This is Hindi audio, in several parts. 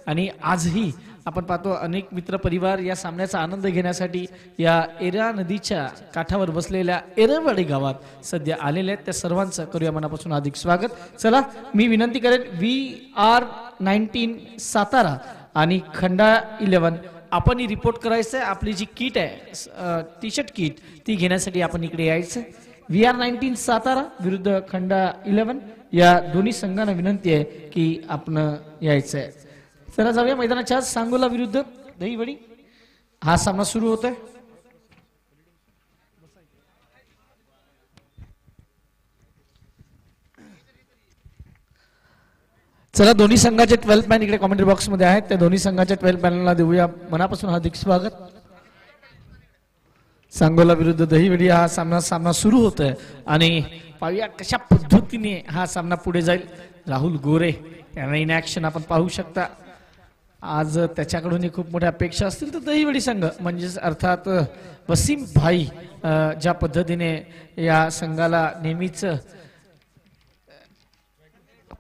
आणि आजही आपण पाहतो अनेक मित्र परिवार या सामन्याचा आनंद घेण्यासाठी या एरा नदीच्या काठावर बसलेल्या एरवाडी गावात सध्या आलेले आहेत. त्या सर्वांचं करूया मनापासून हार्दिक स्वागत. चला मी विनंती करेन VR19 सातारा आणि खंडा 11 आपण रिपोर्ट करायचं आहे. आपली जी किट आहे टी-शर्ट किट ती घेण्यासाठी आपण इकडे यायचं. VR19 सातारा विरुद्ध खंडा 11 या दोन्ही संघांना विनंती आहे की आपण यायचं आहे. चला जाऊया मैदानाच्या सांगोला विरुद्ध दहीवडी हा सामना सुरू होतोय. चला दोन्ही संघाचे 12 मॅन इकडे कमेंट्री बॉक्स मध्ये आहेत. त्या दोन्ही संघाच्या 12 मॅनला देऊया मनापासून हार्दिक स्वागत. सांगोला विरुद्ध दहीवडी हा सामना सुरू होतोय आणि पाहूया कशा पद्धतीने हा सामना पुढे जाईल. राहुल गोरे यांना इन ऍक्शन आपण पाहू शकता. आज त्याच्याकडून खूप मोठ्या अपेक्षा असतील तर दहीवडी संघ म्हणजेच अर्थात वसीम भाई ज्या पद्धतीने या संघाला नेहमीच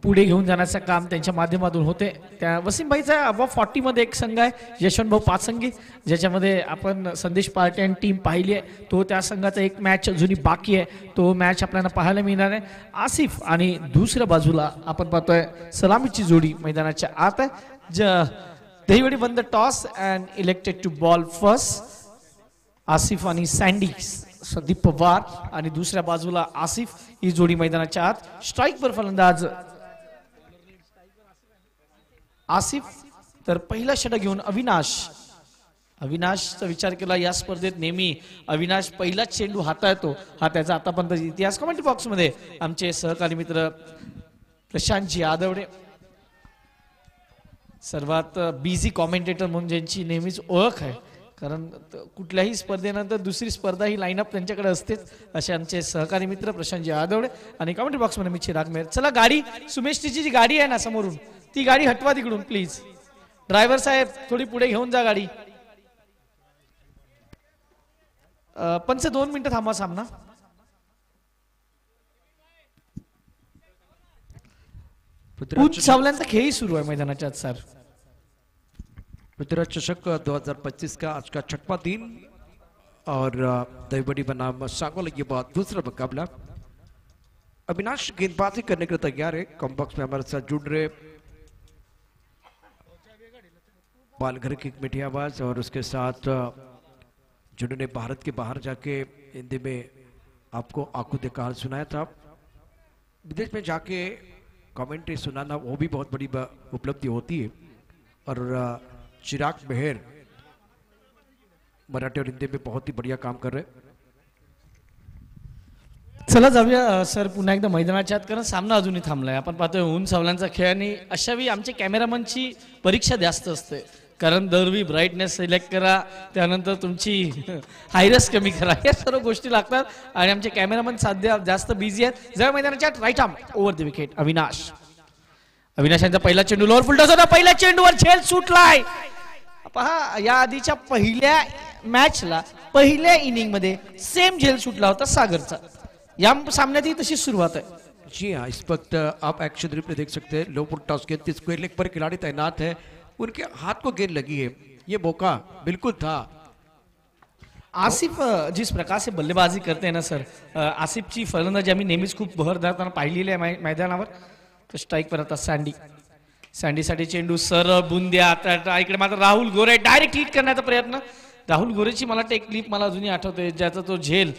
पुढे घेऊन जाण्याचं काम त्यांच्या माध्यमातून होते. त्या वसीम भाईचा अबव 40 मध्ये एक संघ आहे यशवंत भाऊ पाचसंगी ज्याच्यामध्ये आपण संदेश पार्टी आणि टीम पाहिली आहे. तो त्या संघाचा एक मॅच जुनी बाकी आहे. तो मॅच आपल्याला पाहायला मिळणार आहे. आसिफ आणि दुसऱ्या बाजूला आपण पाहतोय सलामीची जोडी मैदानाच्या आत आहे. Dahiwadi won the toss and elected to bowl first. Asif आणि सँडी संदीप पवार आणि दुसऱ्या बाजूला आसिफ ही जोडी मैदानाच्या आत. स्ट्राईकवर फलंदाज आसिफ तर पहिला षटक घेऊन अविनाशचा विचार केला. या स्पर्धेत नेहमी अविनाश पहिला चेंडू हाताळतो हा त्याचा आतापर्यंत इतिहास. कमेंट बॉक्स मध्ये आमचे सहकारी मित्र प्रशांतजी आदवडे सर्वात बिझी कॉमेंटेटर म्हणून ज्यांची नेहमीच ओळख आहे कारण कुठल्याही स्पर्धेनंतर दुसरी स्पर्धा ही लाईनअप त्यांच्याकडे असतेच असे आमचे सहकारी मित्र प्रशांतजी आदवडे आणि कमेंट बॉक्स मध्ये मी चिराग मेहर. चला गाडी सुमेशची जी गाडी आहे ना समोरून ती गाडी हटवा तिकडून प्लीज. ड्रायव्हर साहेब थोडी पुढे घेऊन जा गाडी. 2 मिनिटं थांबा सामना. उच्च सावल्यांचा खेळही सुरू आहे मैदानाच्या आत. सर पृथ्वीराज चषक 2025 का आज का 6वां दिन और दहीवडी बनाम सांगोला के बाद दूसरा मुकाबला. अविनाश गेंदबाजी करने के लिए तैयार है. कॉम्बॉक्स में हमारे साथ जुड़ रहे पालघर की एक मीठी आवाज और उसके साथ जिन्होंने भारत के बाहर जाके हिंदी में आपको आंखों देखा हाल सुनाया था. विदेश में जाके कमेंट्री सुनाना वो भी बहुत बड़ी उपलब्धि होती है. और चिराग मेहर मराठी और हिंदी में बहुत ही बढ़िया काम कर रहे. चला जाऊया सर पुन्हा एकदा मैदानाच्या आत कारण सामना अजूनही थांबलाय. आपण पाहतोय ऊन सावल्यांचा खेळ आणि अशावेळी आमच्या कॅमेरामनची परीक्षा जास्त असते कारण दरवी ब्राईटनेस सिलेक्ट करा त्यानंतर तुमची हायरस कमी करा या सर्व गोष्टी लागतात आणि आमचे कॅमेरामन सध्या जास्त बिझी आहेत. जरा मैदानाच्या आत right arm over the wicket Avinash यांचा पहिला चेंडू लोअर फुल टॉस होता. पहिल्या चेंडूवर झेल सुटलाय. पहा या आधीच्या पहिल्या मॅचला पहिल्या इनिंग मध्ये सेम झेल सुटला होता सागरचा. या सामन्यातही तशी सुरुवात आहे. जी हाँ इस वक्त आप एक्शन रिप्ले देख सकते हैं. लो फुल टॉस गेंद स्क्वायर लेग पर खिलाड़ी तैनात है. उनके हाथ को गेंद लगी है. ये मौका बिल्कुल था. आसिफ जिस प्रकार से बल्लेबाजी करते हैं ना सर आसिफची फलंदाजी आम्ही नेहमीच खूप भर धरताना पाहिलेली आहे मैदानावर. तर स्ट्राईक पर आता सँडीसाठी चेंडू सरळ बुंद्या. इकडे मात्र राहुल गोरे डायरेक्ट हिट करण्याचा प्रयत्न. राहुल गोरेची मला एक क्लिप मला अजूनही आठवते ज्याचा तो झेल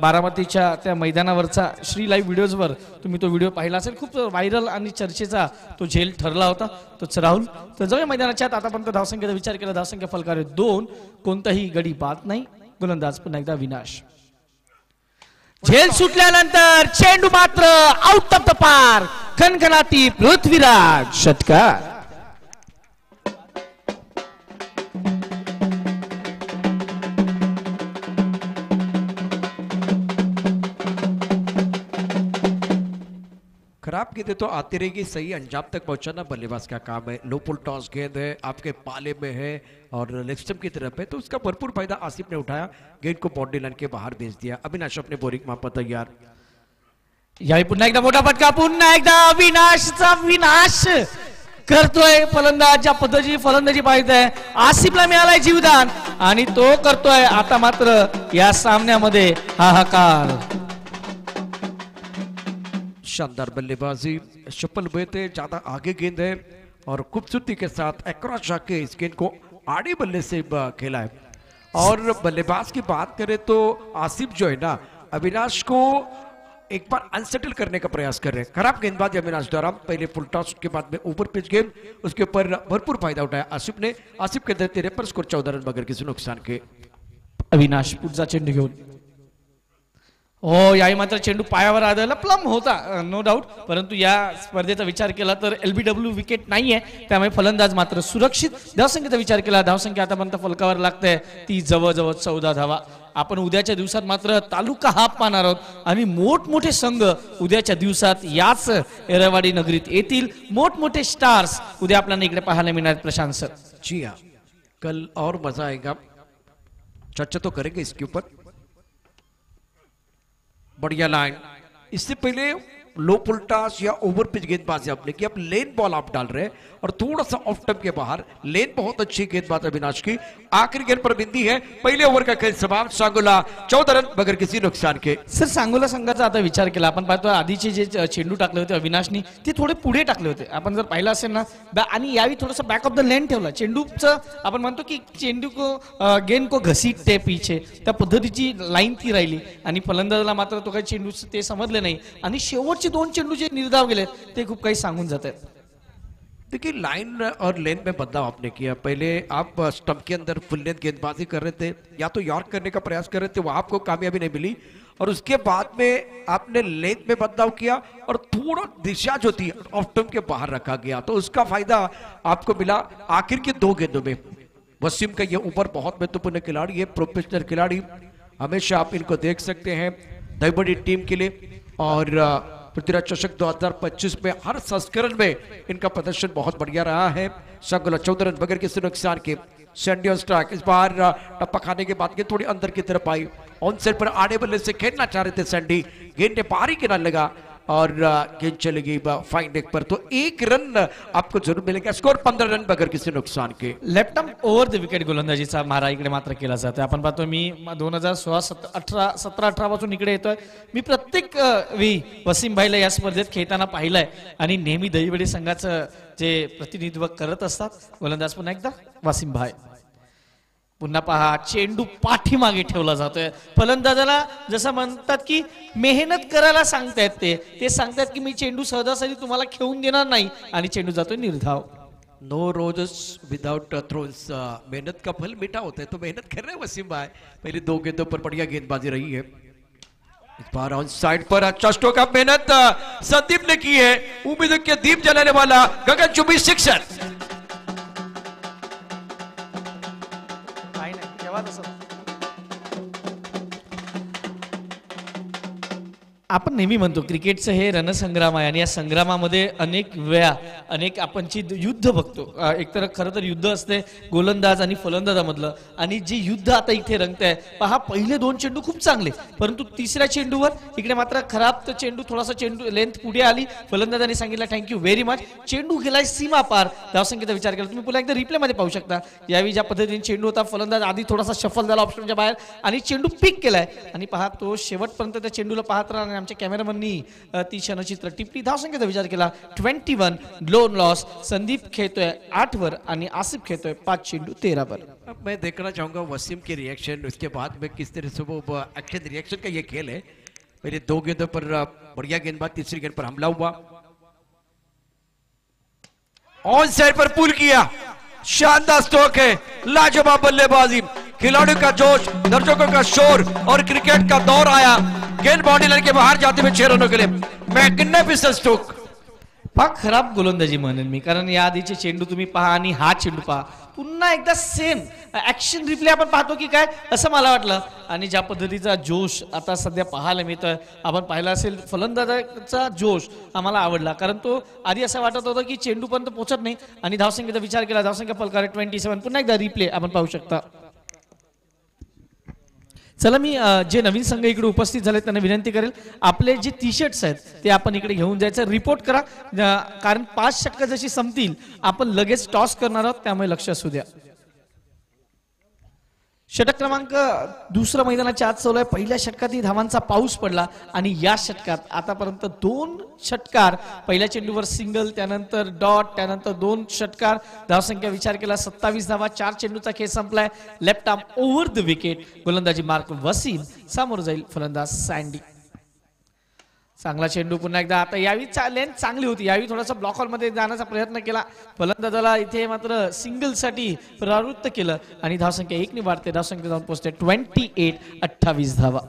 बारामतीच्या त्या मैदानावरचा श्री लाईव्ह व्हिडिओजवर तुम्ही तो व्हिडिओ पाहिला असेल. खूप व्हायरल आणि चर्चेचा तो झेल ठरला होता तोच राहुल. तर जाऊया मैदानाच्या आतापर्यंत धावसंख्येचा विचार केला. धावसंख्या फलकारे 2 कोणताही गडी बाद नाही. गोलंदाज पुन्हा एकदा विनाश. झेल सुटल्यानंतर चेंडू मात्र आउट ऑफ द पार्क. खणखणाती पृथ्वीराज षटकार. खराब गेंद तो आती रहेगी. सही अंजाम तक पहुंचाना बल्लेबाज का काम है. लो पुल टॉस गेंद है आपके पाले में है और लेग स्टंप की तरफ है तो उसका भरपूर फायदा आसिफ ने उठाया. गेंद को बाउंड्री लाइन के बाहर भेज दिया. अविनाश अपने बोरिंग माप पर तैयार. यावेळी पुन्हा एकदा मोठा फटका. पुन्हा एकदा अविनाशचा विनाश. करतोय फलंदाज, ज्या पद्धतीची फलंदाजी पाहिजे आहे. आसिफला मिळालाय जीवदान आणि तो करतोय आता मात्र या सामन्यामध्ये हाहाकार. शानदार बल्लेबाजी, शफल बेते ज्यादा आगे गेंद है और खूबसूरती के साथ अक्रॉस जाके इस गेंद को आड़े बल्ले से खेला है. और बल्लेबाज की बात करें तो आसिफ जो है ना, अविनाश को एक बार अनसेटल करने का प्रयास कर रहे हैं. खराब गेंदबाज अविनाश द्वारा, पहले फुल टॉस के बाद में ओवर पिच गेम, उसके ऊपर भरपूर फायदा उठाया आसिफ ने. आसिफ के 13 स्कोर 14 रन बगैर किसी नुकसान के. अविनाश पुढचा चेंडू घेऊन. हो, याही मात्र चेंडू पायावर आदळला. प्लम होता नो डाऊट, परंतु या स्पर्धेचा विचार केला तर LBW विकेट नाहीये, त्यामुळे फलंदाज मात्र सुरक्षित. धावसंख्येचा विचार केला, धावसंख्या आतापर्यंत फलकावर लागते ती जवळजवळ 14 धावा. आपण उद्याच्या दिवसात मात्र तालुका हाफ पाहणार आहोत आणि मोठमोठे संघ उद्याच्या दिवसात याच एरवाडी नगरीत येतील. मोठमोठे स्टार्स उद्या आपल्याला इकडे पाहायला मिळणार. प्रशांत सर, जी हाँ, कल और मजा आएगा, चर्चा तो करेंगे इसके ऊपर. बढ़िया लाइन. इससे पहले लो पुल टॉस या ओवर पिच गेंदबाजी आपने की, अब लेन बॉल आप डाल रहे हैं और थोड़ा सा ऑफ टर्म के बाहर. लेन बहुत अच्छी गेंदबाज अविनाश की. आखिरी गेंद पर बिंदी है. पहले ओव्हर का खेळ समाप्त. सांगोला 14 रन बगैर किसी नुकसान के. सर, सांगोला संघाचा आता विचार केला आपण पाहतो, आधीचे जे चेंडू टाकले होते अविनाशनी ते थोडे पुढे टाकले होते. आपण जर पाहिलं असेल ना, आणि यावेळी थोडंसं बॅक ऑफ द लेन ठेवला. चेंडूचं आपण म्हणतो की चेंडू को गेंद को घसीटते पीछे, त्या पद्धतीची लाईन ती राहिली आणि फलंदाजाला मात्र तो काही चेंडू ते समजले नाही आणि शेवटचे 2 चेंडू जे निर्धाव गेले ते खूप काही सांगून जात आहेत. देखिए, लाइन और लेन में बदलाव आपने किया. पहले आप स्टंप के अंदर फुल लेंथ गेंदबाजी कर रहे थे, या तो यॉर्क करने का प्रयास कर रहे थे, वहां आपको कामयाबी नहीं मिली. और उसके बाद में आपने लेंथ में बदलाव किया और थोड़ा दिशा जो थी ऑफ टर्म के बाहर रखा गया, तो उसका फायदा आपको मिला आखिर की 2 गेंदों में. वसीम का ये ऊपर बहुत महत्वपूर्ण खिलाड़ी है, प्रोफेशनल खिलाड़ी. हमेशा आप इनको देख सकते हैं दहीबड़ी टीम के लिए. और पृथ्वीराज चषक 2025 में हर संस्करण में इनका प्रदर्शन बहुत बढ़िया रहा है. सांगोला 14 रन बगैर किसी नुकसान के. Sandy on strike. इस बार टप्पा खाने के बाद गेंद थोड़ी अंदर की तरफ आई. ऑन साइड पर आड़े बल्ले से खेलना चाह रहे थे सैंडी, गेंद ने बाहरी किनारे लगा और गेंद चली गई फाइन डेक पर. तो 1 रन आपको जरूर मिलेगा. स्कोर 15 रन बगैर किसी नुकसान के. Left arm over the wicket गोलंदाजीचा मारा इकडे मात्र केला जातोय. आपण पाहतो मी 2017-18 पासून इकडे येतोय. मी प्रत्येक वेळी वसीम भाईला या स्पर्धेत खेळताना पाहिलंय आणि नेहमी दहीवडी संघाचं जे प्रतिनिधित्व करत असतात. गोलंदाज पुन्हा एकदा वसीम भाई. पुन्हा पहा, चेंडू पाठीमागे ठेवला जातोय. फलंदाजाला जसं म्हणतात की मेहनत करायला सांगतायत, ते सांगतात की मी चेंडू सहजासहजी तुम्हाला खेळून देणार नाही आणि चेंडू जातोय निर्धाव. No roses without thorns. मेहनत का फल मीठा होता है, तो मेहनत कर रहे हैं वसीम भाई. पहले 2 गेंदों पर बढ़िया गेंदबाजी रही है. इस बार ऑन साइड पर अच्छा स्ट्रोक ऑफ मेहनत संदीप ने की है. उम्मीदों के दीप जलाने वाला गगनचुंबी सिक्सर. आपण नेहमी म्हणतो क्रिकेटचं हे रणसंग्राम आहे आणि या संग्रामामध्ये अनेक वेळा अनेक आपणची युद्ध बघतो. एकतर खरं तर युद्ध असते गोलंदाज आणि फलंदाजामधलं, आणि जे युद्ध आता इथे रंगतंय पहा. पहिले 2 चेंडू खूप चांगले, परंतु तिसऱ्या चेंडूवर इकडे मात्र खराब. तर चेंडू थोडासा चेंडू लेंथ पुढे आली. फलंदाजाने सांगितलं थँक्यू व्हेरी मच. चेंडू गेलाय सीमा पार. धावसंख्येचा विचार केला तुम्ही पुन्हा एकदा रिप्ले मध्ये पाहू शकता. यावेळी ज्या पद्धतीने चेंडू होता, फलंदाज आधी थोडासा शफल झाला ऑप्शनच्या बाहेर आणि चेंडू पिक केलाय आणि पहा तो शेवटपर्यंत त्या चेंडूला पाहत राहणार. आमच्या कॅमेरामननी ती क्षणचित्र टिपली. धावसंख्येचा विचार केला 21 लोन लॉस. संदीप खेळतोय 8 वर आणि आसिफ खेळतोय 5 चेंडू 13 वर. अब मैं देखना चाहूंगा वसीम के रिएक्शन, उसके बाद में किस तरह से वो एक्शन रिएक्शन का ये खेल है. पहले 2 गेंदों पर बढ़िया गेंदबाज, तीसरी गेंद पर हमला हुआ. ऑन साइड पर पुल किया. शानदार स्ट्रोक है, लाजवाब बल्लेबाजी. खिलाड़ियों का जोश, दर्शकों का शोर और क्रिकेट का दौर आया. गेंद बाउंड्री लाइन के बाहर जाते हुए 6 रनों के लिए. Magnificent stroke. पहा, खराब गोलंदाजी म्हणेन मी, कारण या आधीचे चेंडू तुम्ही पहा आणि हा चेंडू पहा. पुन्हा एकदा सेम ऍक्शन रिप्ले आपण पाहतो की काय असं मला वाटलं. आणि ज्या पद्धतीचा जोश आता सध्या पाहायला मिळतोय, आपण पाहिला असेल फलंदाजाचा जोश आम्हाला आवडला. कारण तो आधी असं वाटत होतं की चेंडू पर्यंत पोहोचत नाही. आणि धावसंख्येचा विचार केला, धावसंख्या फलकारे 27. पुन्हा एकदा रिप्ले आपण पाहू शकता. चला मी जे नवीन संघ इकडे उपस्थित झाले त्यांना विनंती करेल आपले जे टी शर्ट्स आहेत ते आपण इकडे घेऊन जायचं रिपोर्ट करा कारण 5 षटकं जशी संपतील आपण लगेच टॉस करणार आहोत त्यामुळे लक्ष असू द्या. षटक क्रमांक दुसरं मैदानाच्या आत चालू आहे. पहिल्या षटकातही धावांचा पाऊस पडला आणि या षटकात आतापर्यंत 2 षटकार पहिल्या चेंडूवर सिंगल त्यानंतर डॉट त्यानंतर 2 षटकार धावसंख्या विचार केला 27 धावा 4 चेंडूचा खेळ संपलाय. Left arm over the wicket गोलंदाजी मार्क वसीम समोर जाईल फलंदाज सँडी. चांगला चेंडू पुन्हा एकदा आता यावी लेंथ चांगली होती यावी थोडासा ब्लॉक हॉल मध्ये जाण्याचा प्रयत्न केला फलंदाजाला इथे मात्र सिंगल साठी प्रवृत्त केलं आणि धावसंख्या 1 ने वाढते धावसंख्या जाऊन पोहोचते 28 धावा.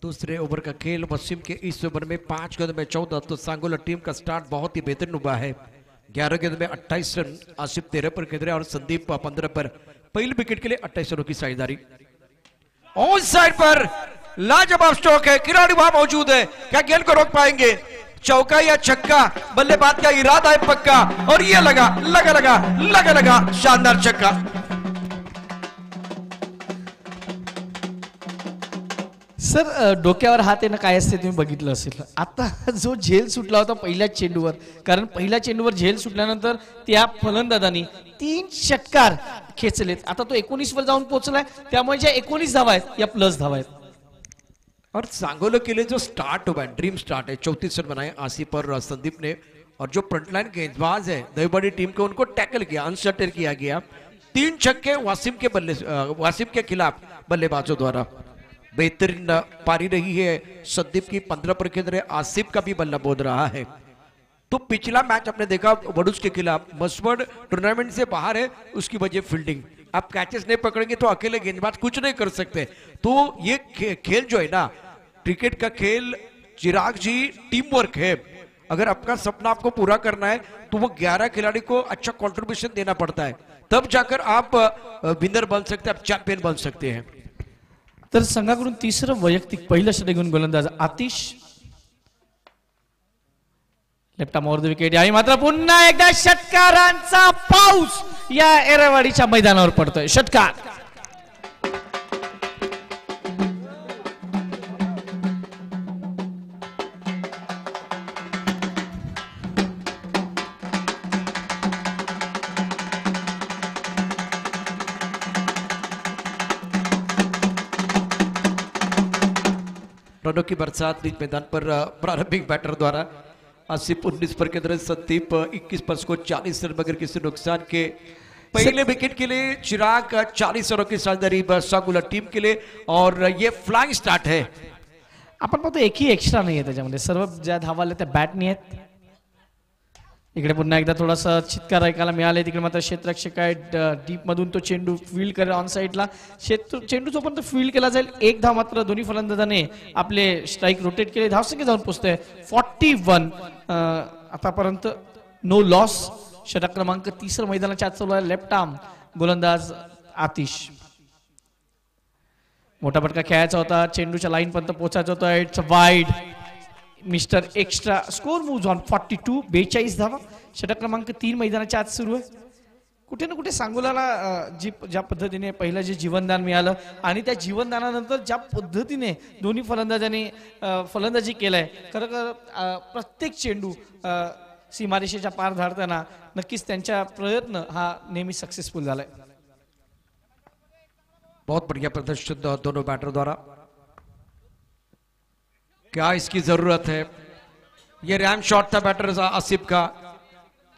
दूसरे ओवर का खेल वसीम के इस ओवर में 5 गेंद में 14 तो सांगोला टीम का स्टार्ट बहुत ही बेहतरीन हुआ है. 11 गेंद में 28 रन आसिफ 13 पर खेल रहे और संदीप 15 पर पहले विकेट के लिए 28 रनों की साझेदारी. ऑन साइड पर लाजवाब स्ट्रोक है खिलाड़ी वहां मौजूद है क्या गेंद को रोक पाएंगे चौका या छक्का बल्लेबाज का इरादा है पक्का और ये लगा शानदार छक्का. सर डोक्यावर हात येणं काय असते तुम्ही बघितलं असेल आता जो झेल सुटला होता पहिल्या चेंडूवर कारण पहिल्या चेंडूवर झेल सुटल्यानंतर त्या फलंदाजांनी 3 षटकार खेचलेत आता तो 19 वर जाऊन पोहोचलाय त्यामुळे ज्या 19 धावा आहेत या प्लस धावा आहेत. और सांगोला के लिए जो स्टार्ट हुआ है ड्रीम स्टार्ट है 34 रन बनाए आसिफ और संदीप ने और जो फ्रंटलाइन गेंदबाज है दहीबड़ी टीम को उनको टैकल किया अनसर्टेन किया गया 3 छक्के वासिम के खिलाफ बल्लेबाजों द्वारा बेहतरीन पारी रही है. संदीप की 15 पर खेल रहे आसिफ का भी बल्ला बोध रहा है. तो पिछला मैच आपने देखा वडूज के खिलाफ मसवर्ड टूर्नामेंट से बाहर है उसकी वजह फील्डिंग आप कैचेस नहीं पकड़ेंगे तो अकेले गेंदबाज कुछ नहीं कर सकते. तो ये खेल जो है ना क्रिकेट का खेल चिराग जी टीम वर्क है. अगर आपका सपना आपको पूरा करना है तो वो 11 खिलाड़ी को अच्छा कंट्रीब्यूशन देना पड़ता है तब जाकर आप विनर बन सकते हैं आप चैंपियन बन सकते हैं. तर संघाकडून तिसरं वैयक्तिक पहिलं षटक घेऊन गोलंदाज Atish left arm over the wicket यावेळी मात्र पुन्हा एकदा षटकारांचा पाऊस या एरेवाडीच्या मैदानावर पडतोय. षटकार रनों की बरसात बीच मैदान पर प्रारंभिक बैटर द्वारा आसिफ 19 पर के अंदर संदीप 21 पर स्कोर 40 रन मगर किसी नुकसान के पहले विकेट के लिए चिराग 40 रनों की साझेदारी सांगोला टीम के लिए और ये फ्लाइंग स्टार्ट है. आपण पाहतो एकही एक्स्ट्रा नाही आहे त्याच्यामध्ये सर्व ज्या धावा आल्या त्या बॅटनी आहेत. इकडे पुन्हा एकदा थोडासा चित्कार ऐकायला मिळाले तिकडे मात्र क्षेत्ररक्षक आहे डीप मधून तो चेंडू फील्ड करेल ऑन साईडला चेंडू जोपर्यंत फील्ड केला जाईल 1 धाव मात्र दोन्ही फलंदाजाने आपले स्ट्राईक रोटेट केले धावसंख्या जाऊन पोहोचते 41 आतापर्यंत नो लॉस. षटक क्रमांक 3 मैदानाच्या आत चालू आहे लेफ्ट आर्म गोलंदाज आतिश मोठा फटका खेळायचा होता चेंडूच्या लाईन पर्यंत पोहोचायचा होता it's wide mister extra score moves on 42 42 धावा. षटक क्रमांक 3 मैदानाच्या आत सुरू आहे. कुठे ना कुठे सांगोलाला ज्या पद्धतीने पहिलं जे जीवनदान मिळालं आणि त्या जीवनदानानंतर ज्या पद्धतीने दोन्ही फलंदाजांनी फलंदाजी केलाय खरं प्रत्येक चेंडू सीमारेषेच्या पार धाडताना नक्कीच त्यांचा प्रयत्न हा नेहमी सक्सेसफुल झालाय. बहुत बढ़िया प्रदर्शन दोनों बैटर द्वारा. क्या इसकी जरूरत है ये रैम शॉट था बैटर आसिफ का.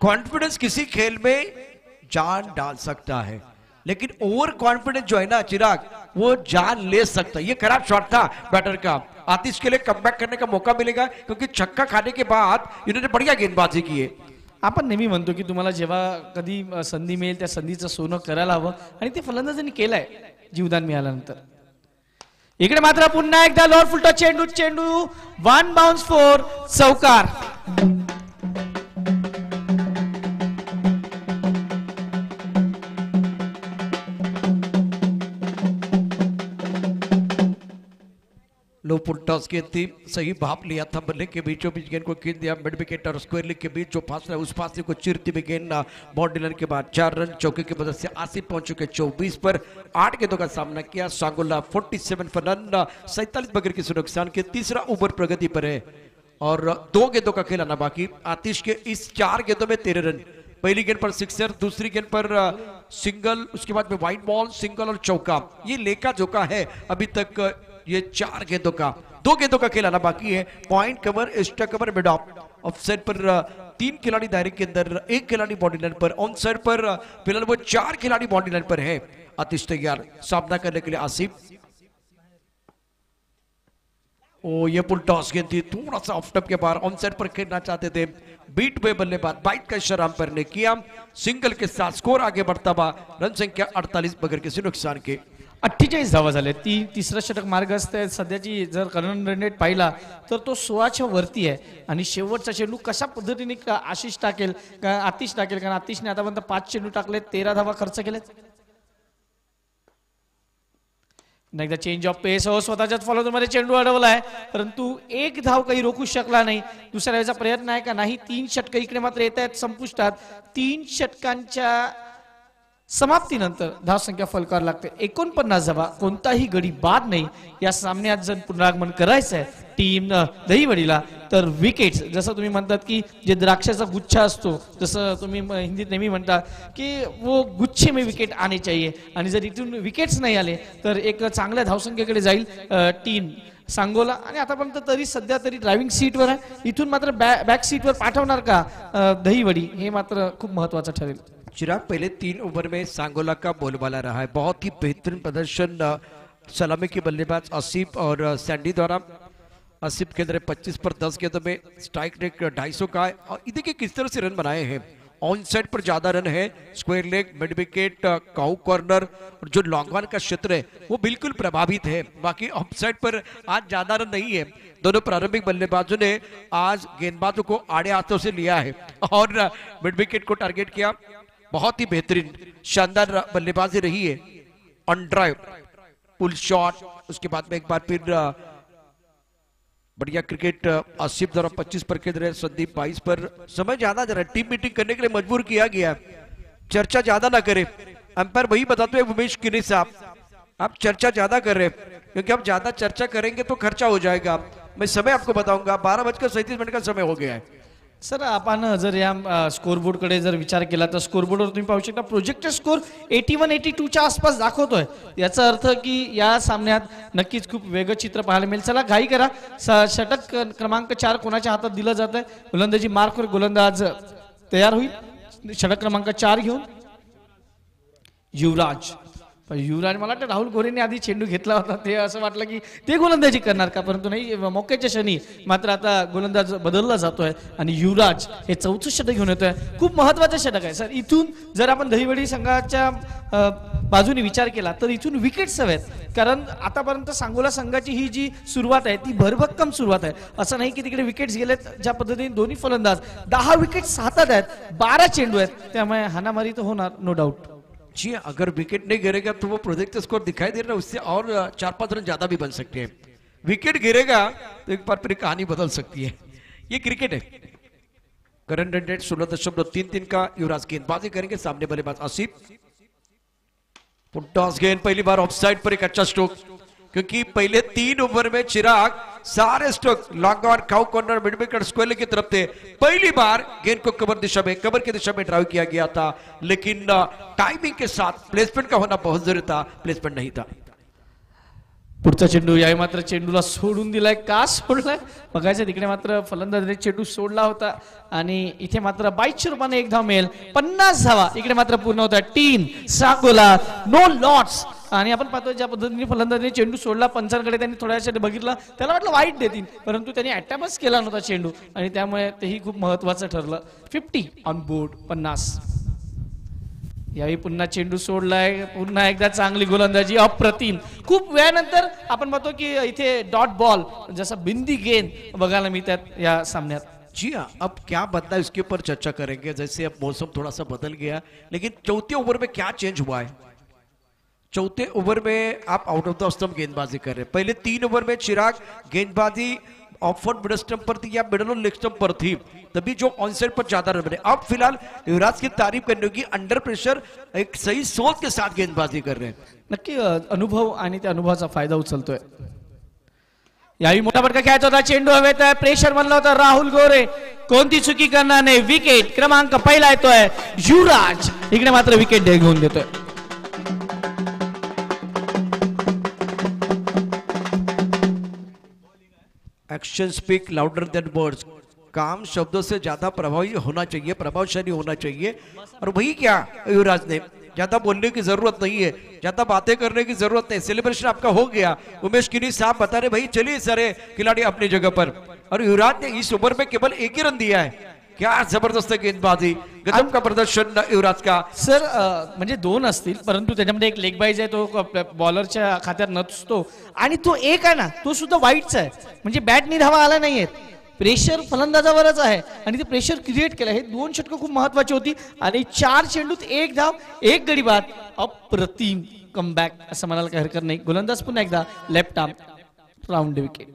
कॉन्फिडेंस किसी खेल में जान डाल सकता है लेकिन ओवर कॉन्फिडेंस जो है ना चिराग वो जान ले सकता है. ये खराब शॉट था बैटर का. आतिश के लिए कमबैक करने का मौका मिलेगा क्योंकि छक्का खाने के बाद इन्होंने बढ़िया गेंदबाजी की है. आपण नेहमी म्हणतो की तुम्हाला जेव्हा कधी संधी मिळेल त्या संधीचं सोनं करायला हवं आणि ते फलंदाजांनी केलंय जीवदान मिळाल्यानंतर. इकडे मात्र पुन्हा एकदा लोअर फुलटॉस चेंडू 1 बाउन्स फॉर चौकार. लो फुल टॉस की थी, सही भाप लिया था बल्ले के बीचों बीच गेंद को खींच दिया मिड विकेट और स्क्वायर लेग के बीच जो फासला है उस फासले को चीरती हुई गेंद बाउंड्री लाइन के बाद 4 रन चौके की मदद से आसिफ पहुंच चुके 24 पर 8 गेंदों का सामना किया। सांगोला 47 फॉर रन 47 बगैर किसी नुकसान के तीसरा ओवर प्रगति पर है और 2 गेंदों का खेल आना बाकी। आतिश के इस 4 गेंदों में 13 रन, पहली गेंद पर सिक्सर, दूसरी गेंद पर सिंगल, उसके बाद में व्हाइट बॉल, सिंगल और चौका। ये लेका जोका है अभी तक ये 4 गेंदों का। 2 गेंदों का खेल आना बाकी है। Point cover, extra cover, mid of side पर 3 खिलाड़ी दायरे के अंदर, 1 खिलाड़ी बाउंड्री लाइन पर, ऑन साइड पर फिलहाल वो 4 खिलाड़ी बाउंड्री लाइन पर है। आतिश तैयार सामना करने के लिए आसिफ। ओ ये पुल टॉस गेंद थी, थोड़ा सा ऑफ टप के बाहर, ऑन साइड पर खेलना चाहते थे, बीट पे बल्लेबाज बाइट का इशारा अंपायर ने किया। सिंगल के साथ स्कोर आगे बढ़ता हुआ, रन संख्या 48 बगैर किसी नुकसान के। 48 धावा झाले, तिसरं षटक मार्गस्थ आहे सध्याची। जर रन रेट पाहिला तर तो 16च्या वरती आहे आणि शेवटचा चेंडू कशा पद्धतीने आशिष टाकेल का आतिश टाकेल, कारण आतिशने आतापर्यंत 5 चेंडू टाकले, 13 धावा खर्च केलेत। एकदा चेंज ऑफ पेस हो, स्वतःच्याच फॉलोमध्ये चेंडू अडवलाय परंतु 1 धाव काही रोखू शकला नाही। दुसऱ्या वेळेचा प्रयत्न आहे का नाही, 3 षटक इकडे मात्र येत आहेत संपुष्टात। 3 षटकांच्या समाप्तीनंतर धावसंख्या फलकावर लागते 49 धावा, कोणताही गडी बाद नाही। या सामन्यात जर पुनरागमन करायचं आहे टीम दहीवडीला तर विकेट्स, जसं तुम्ही म्हणतात की जे द्राक्षाचा गुच्छा असतो, जसं तुम्ही हिंदीत नेहमी म्हणता की वो गुच्छे में विकेट आने चाहिए, आणि जर इथून विकेट्स नाही आले तर एक चांगल्या धावसंख्येकडे जाईल टीम सांगोला। आणि आतापर्यंत तरी सध्या तरी ड्रायव्हिंग सीटवर आहे, इथून मात्र बॅक सीटवर पाठवणार का दहीवडी, हे मात्र खूप महत्त्वाचं ठरेल। चिराग, पहले 3 ओवर में सांगोला का बोलबाला रहा है, बहुत ही बेहतरीन प्रदर्शन सलामी के बल्लेबाज आसिफ और सैंडी द्वारा। आसिफ के अंदर 25 पर 10 गेंदों में स्ट्राइक रेट 250 का है और देखिए किस तरह से रन बनाए हैं। ऑन साइड पर ज्यादा रन है, square leg, mid wicket, cow corner और जो लॉन्ग वन का क्षेत्र है वो बिल्कुल प्रभावित है। बाकी ऑफ साइड पर आज ज्यादा रन नहीं है। दोनों प्रारंभिक बल्लेबाजों ने आज गेंदबाजों को आड़े हाथों से लिया है और मिड विकेट को टारगेट किया। बहुत ही बेहतरीन शानदार बल्लेबाजी रही है। ऑन ड्राइव, पुल शॉट, उसके बाद में एक बार फिर बढ़िया क्रिकेट आसिफ द्वारा 25 पर खेल रहे, संदीप 22 पर। समय ज्यादा जा रहा है, टीम मीटिंग करने के लिए मजबूर किया गया। चर्चा ज्यादा ना करे, अंपायर वही बताते हैं उमेश किनी साहब, आप चर्चा ज्यादा कर रहे हैं क्योंकि आप ज्यादा चर्चा करेंगे तो खर्चा हो जाएगा। मैं समय आपको बताऊंगा, 12:37 का समय हो गया है। सर आपण जर या स्कोरबोर्ड कडे जर विचार केला तर स्कोरबोर्डवर तुम्ही पाहू शकता प्रोजेक्टेड स्कोर 81-82 च्या आसपास दाखवतोय। याचा अर्थ की या सामन्यात नक्कीच खूप वेगळं चित्र पाहायला मिळेल। चला घाई करा, षटक क्रमांक 4 कोणाच्या हातात दिलं जात आहे, गोलंदाजी मार्कवर गोलंदाज तयार होईल षटक क्रमांक 4 घेऊन। युवराज, युवराज मला वाटतं राहुल गोरेने आधी चेंडू घेतला होता, ते असं वाटलं की ते गोलंदाजी करणार का, परंतु नाही, मौक्याच्या क्षणी मात्र आता गोलंदाज बदलला जातोय आणि युवराज हे 4थं षटक घेऊन येतोय। खूप महत्त्वाचं षटक आहे सर। इथून जर आपण दहीवडी संघाच्या बाजूने विचार केला तर इथून विकेट्स हवेत, कारण आतापर्यंत सांगोला संघाची ही जी सुरुवात आहे ती भरभक्कम सुरुवात आहे। असं नाही की तिकडे विकेट्स गेलेत, ज्या पद्धतीने दोन्ही फलंदाज 10 विकेट्स हातात आहेत, 12 चेंडू आहेत, त्यामुळे हाणामारी तर होणार नो डाऊट। जी, अगर विकेट नहीं गिरेगा तो वो प्रोजेक्ट स्कोर दिखाई दे रहा है, उससे और 4-5 रन ज्यादा भी बन सकते हैं। विकेट गिरेगा तो एक बार फिर कहानी बदल सकती है। ये क्रिकेट है। करंट रन रेट 16.33 का। युवराज गेंदबाजी करेंगे, सामने बल्लेबाज आसिफ। टॉस गेंद, पहली बार ऑफ साइड पर एक अच्छा स्ट्रोक, क्योंकि पहले 3 ओवर में चिराग सारे stroke long on, cow corner, mid wicket, square की तरफ थे। पहली बार गेंद को कवर की दिशा में ड्राइव किया गया था, लेकिन टाइमिंग के साथ प्लेसमेंट का होना बहुत जरूरी था, प्लेसमेंट नहीं था। पुढचा चेंडू, यावेळी मात्र चेंडूला सोडून दिलाय, का सोडलाय बघायचं। तिकडे मात्र फलंदाजाने चेंडू सोडला होता आणि इथे मात्र 22 रूपाने 1 धाव मिळेल, 50 धावा इकडे मात्र पूर्ण होता। Team Sangola know lots. आणि आपण पाहतो ज्या पद्धतीने फलंदाजाने चेंडू सोडला, पंचांकडे त्यांनी थोड्यासाठी बघितलं, त्याला वाटलं वाईट देतील, परंतु त्यांनी अटॅकच केला नव्हता चेंडू आणि त्यामुळे तेही खूप महत्त्वाचं ठरलं। 50 ऑन बोर्ड, 50। यावेळी पुन्हा चेंडू सोडलाय, पुन्हा एकदा चांगली गोलंदाजी, अप्रतिम। खूप वेळानंतर आपण पाहतो की इथे डॉट बॉल, जसा बिंदी गेंद बघायला मिळतात या सामन्यात। जी हाँ, अब क्या बदला है उसके ऊपर चर्चा करेंगे। जैसे अब मौसम थोड़ा सा बदल गया, लेकिन चौथे ओवर में क्या चेंज हुआ है, चौथे ओवर में आप आउट ऑफ द स्टंप गेंदबाजी कर रहे हैं। पहले 3 ओवर में चिराग गेंदबाजी ऑफ मिड स्टंप पर थी या मिडल और लेग स्टंप पर थी, तभी जो ऑनसाइड पर ज्यादा रन बने। अब फिलहाल युवराज की तारीफ करने की, अंडर प्रेशर एक सही सोच के साथ गेंदबाजी कर रहे हैं। नक्की अनुभव आणि त्या अनुभवाचा फायदा उचलतोय। यावेळी मोठा फटका खेळायचा होता, चेंडू हवेत आहे, प्रेशर बनला होता राहुल गोरे, कोणती चुकी करणार नाही, विकेट क्रमांक पहिला येतोय युवराज, इकडे मात्र विकेट घेऊन देतोय। Action speak louder than words, काम शब्दों से ज्यादा प्रभावी होना चाहिए, प्रभावशाली होना चाहिए, और वही क्या युवराज ने, ज्यादा बोलने की जरूरत नहीं है, ज्यादा बातें करने की जरूरत नहीं। सेलिब्रेशन आपका हो गया, उमेश किनी साहब बता रहे भाई चलिए सारे खिलाड़ी अपनी जगह पर, और युवराज ने इस ओवर में केवल 1 ही रन दिया है। क्या जबरदस्त गेंदबाजी, गजब का प्रदर्शन युवराज का। सर म्हणजे 2 असतील, परंतु त्याच्यामध्ये एक लेग बाईज आहे, तो बॉलरच्या खात्यात नसतो, आणि तो एक आहे ना, तो सुद्धा वाईटचा आहे, म्हणजे बॅटनी धावा आला नाहीयेत, प्रेशर फलंदाजावरच आहे, आणि ते प्रेशर क्रिएट केलं। हे 2 षटकं खूप महत्वाची होती, आणि 4 चेंडूत 1 धाव, 1 गडी बाद, अप्रतिम कमबॅक असं म्हणायला काही हरकत नाही। गोलंदाज पुन्हा एकदा लेफ्ट आर्म राऊंड विकेट,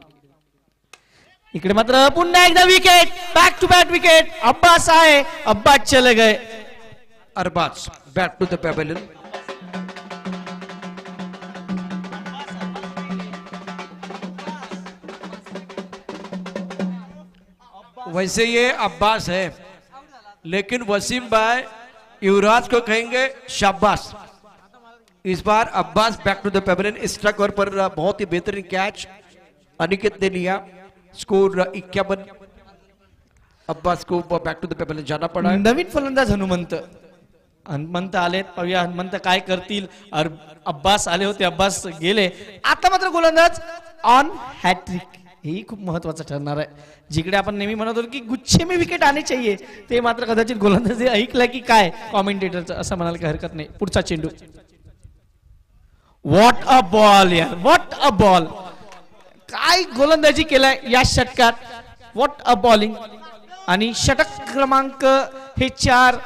इकडे मात्र पुन्हा एकदा wicket, back to back wicket, Abbas आहे, अब्बास चले गए, Arbaaz back to the pavilion. वैसे ये अब्बास है, लेकिन वसीम भाई युवराज को कहेंगे शाबाश। इस बार Abbas back to the pavilion, strike over पर बहुत ही बेहतरीन कैच अनिकेत ने लिया, स्कोर 51। अब्बास को बैक टू द पेवेलियन जाना पड़ा है। नवीन फलंदाज हनुमंत आलेत, पाहूया हनुमंत काय करतील। अब्बास आले होते, अब्बास गेले, आता मात्र गोलंदाज ऑन हॅट्रिक, हे खूप महत्वाचं ठरणार आहे। जिकडे आपण नेहमी म्हणत होतो की गुच्छे में विकेट आने चाहिए, ते मात्र कदाचित गोलंदाज ऐकलं की काय कॉमेंटेटरचं, असं म्हणायला काही हरकत नाही। पुढचा चेंडू, व्हॉट अ बॉल यार, व्हॉट अ बॉल, काय गोलंदाजी केलाय या षटकात, व्हॉट अ बॉलिंग, आणि षटक क्रमांक हे 4,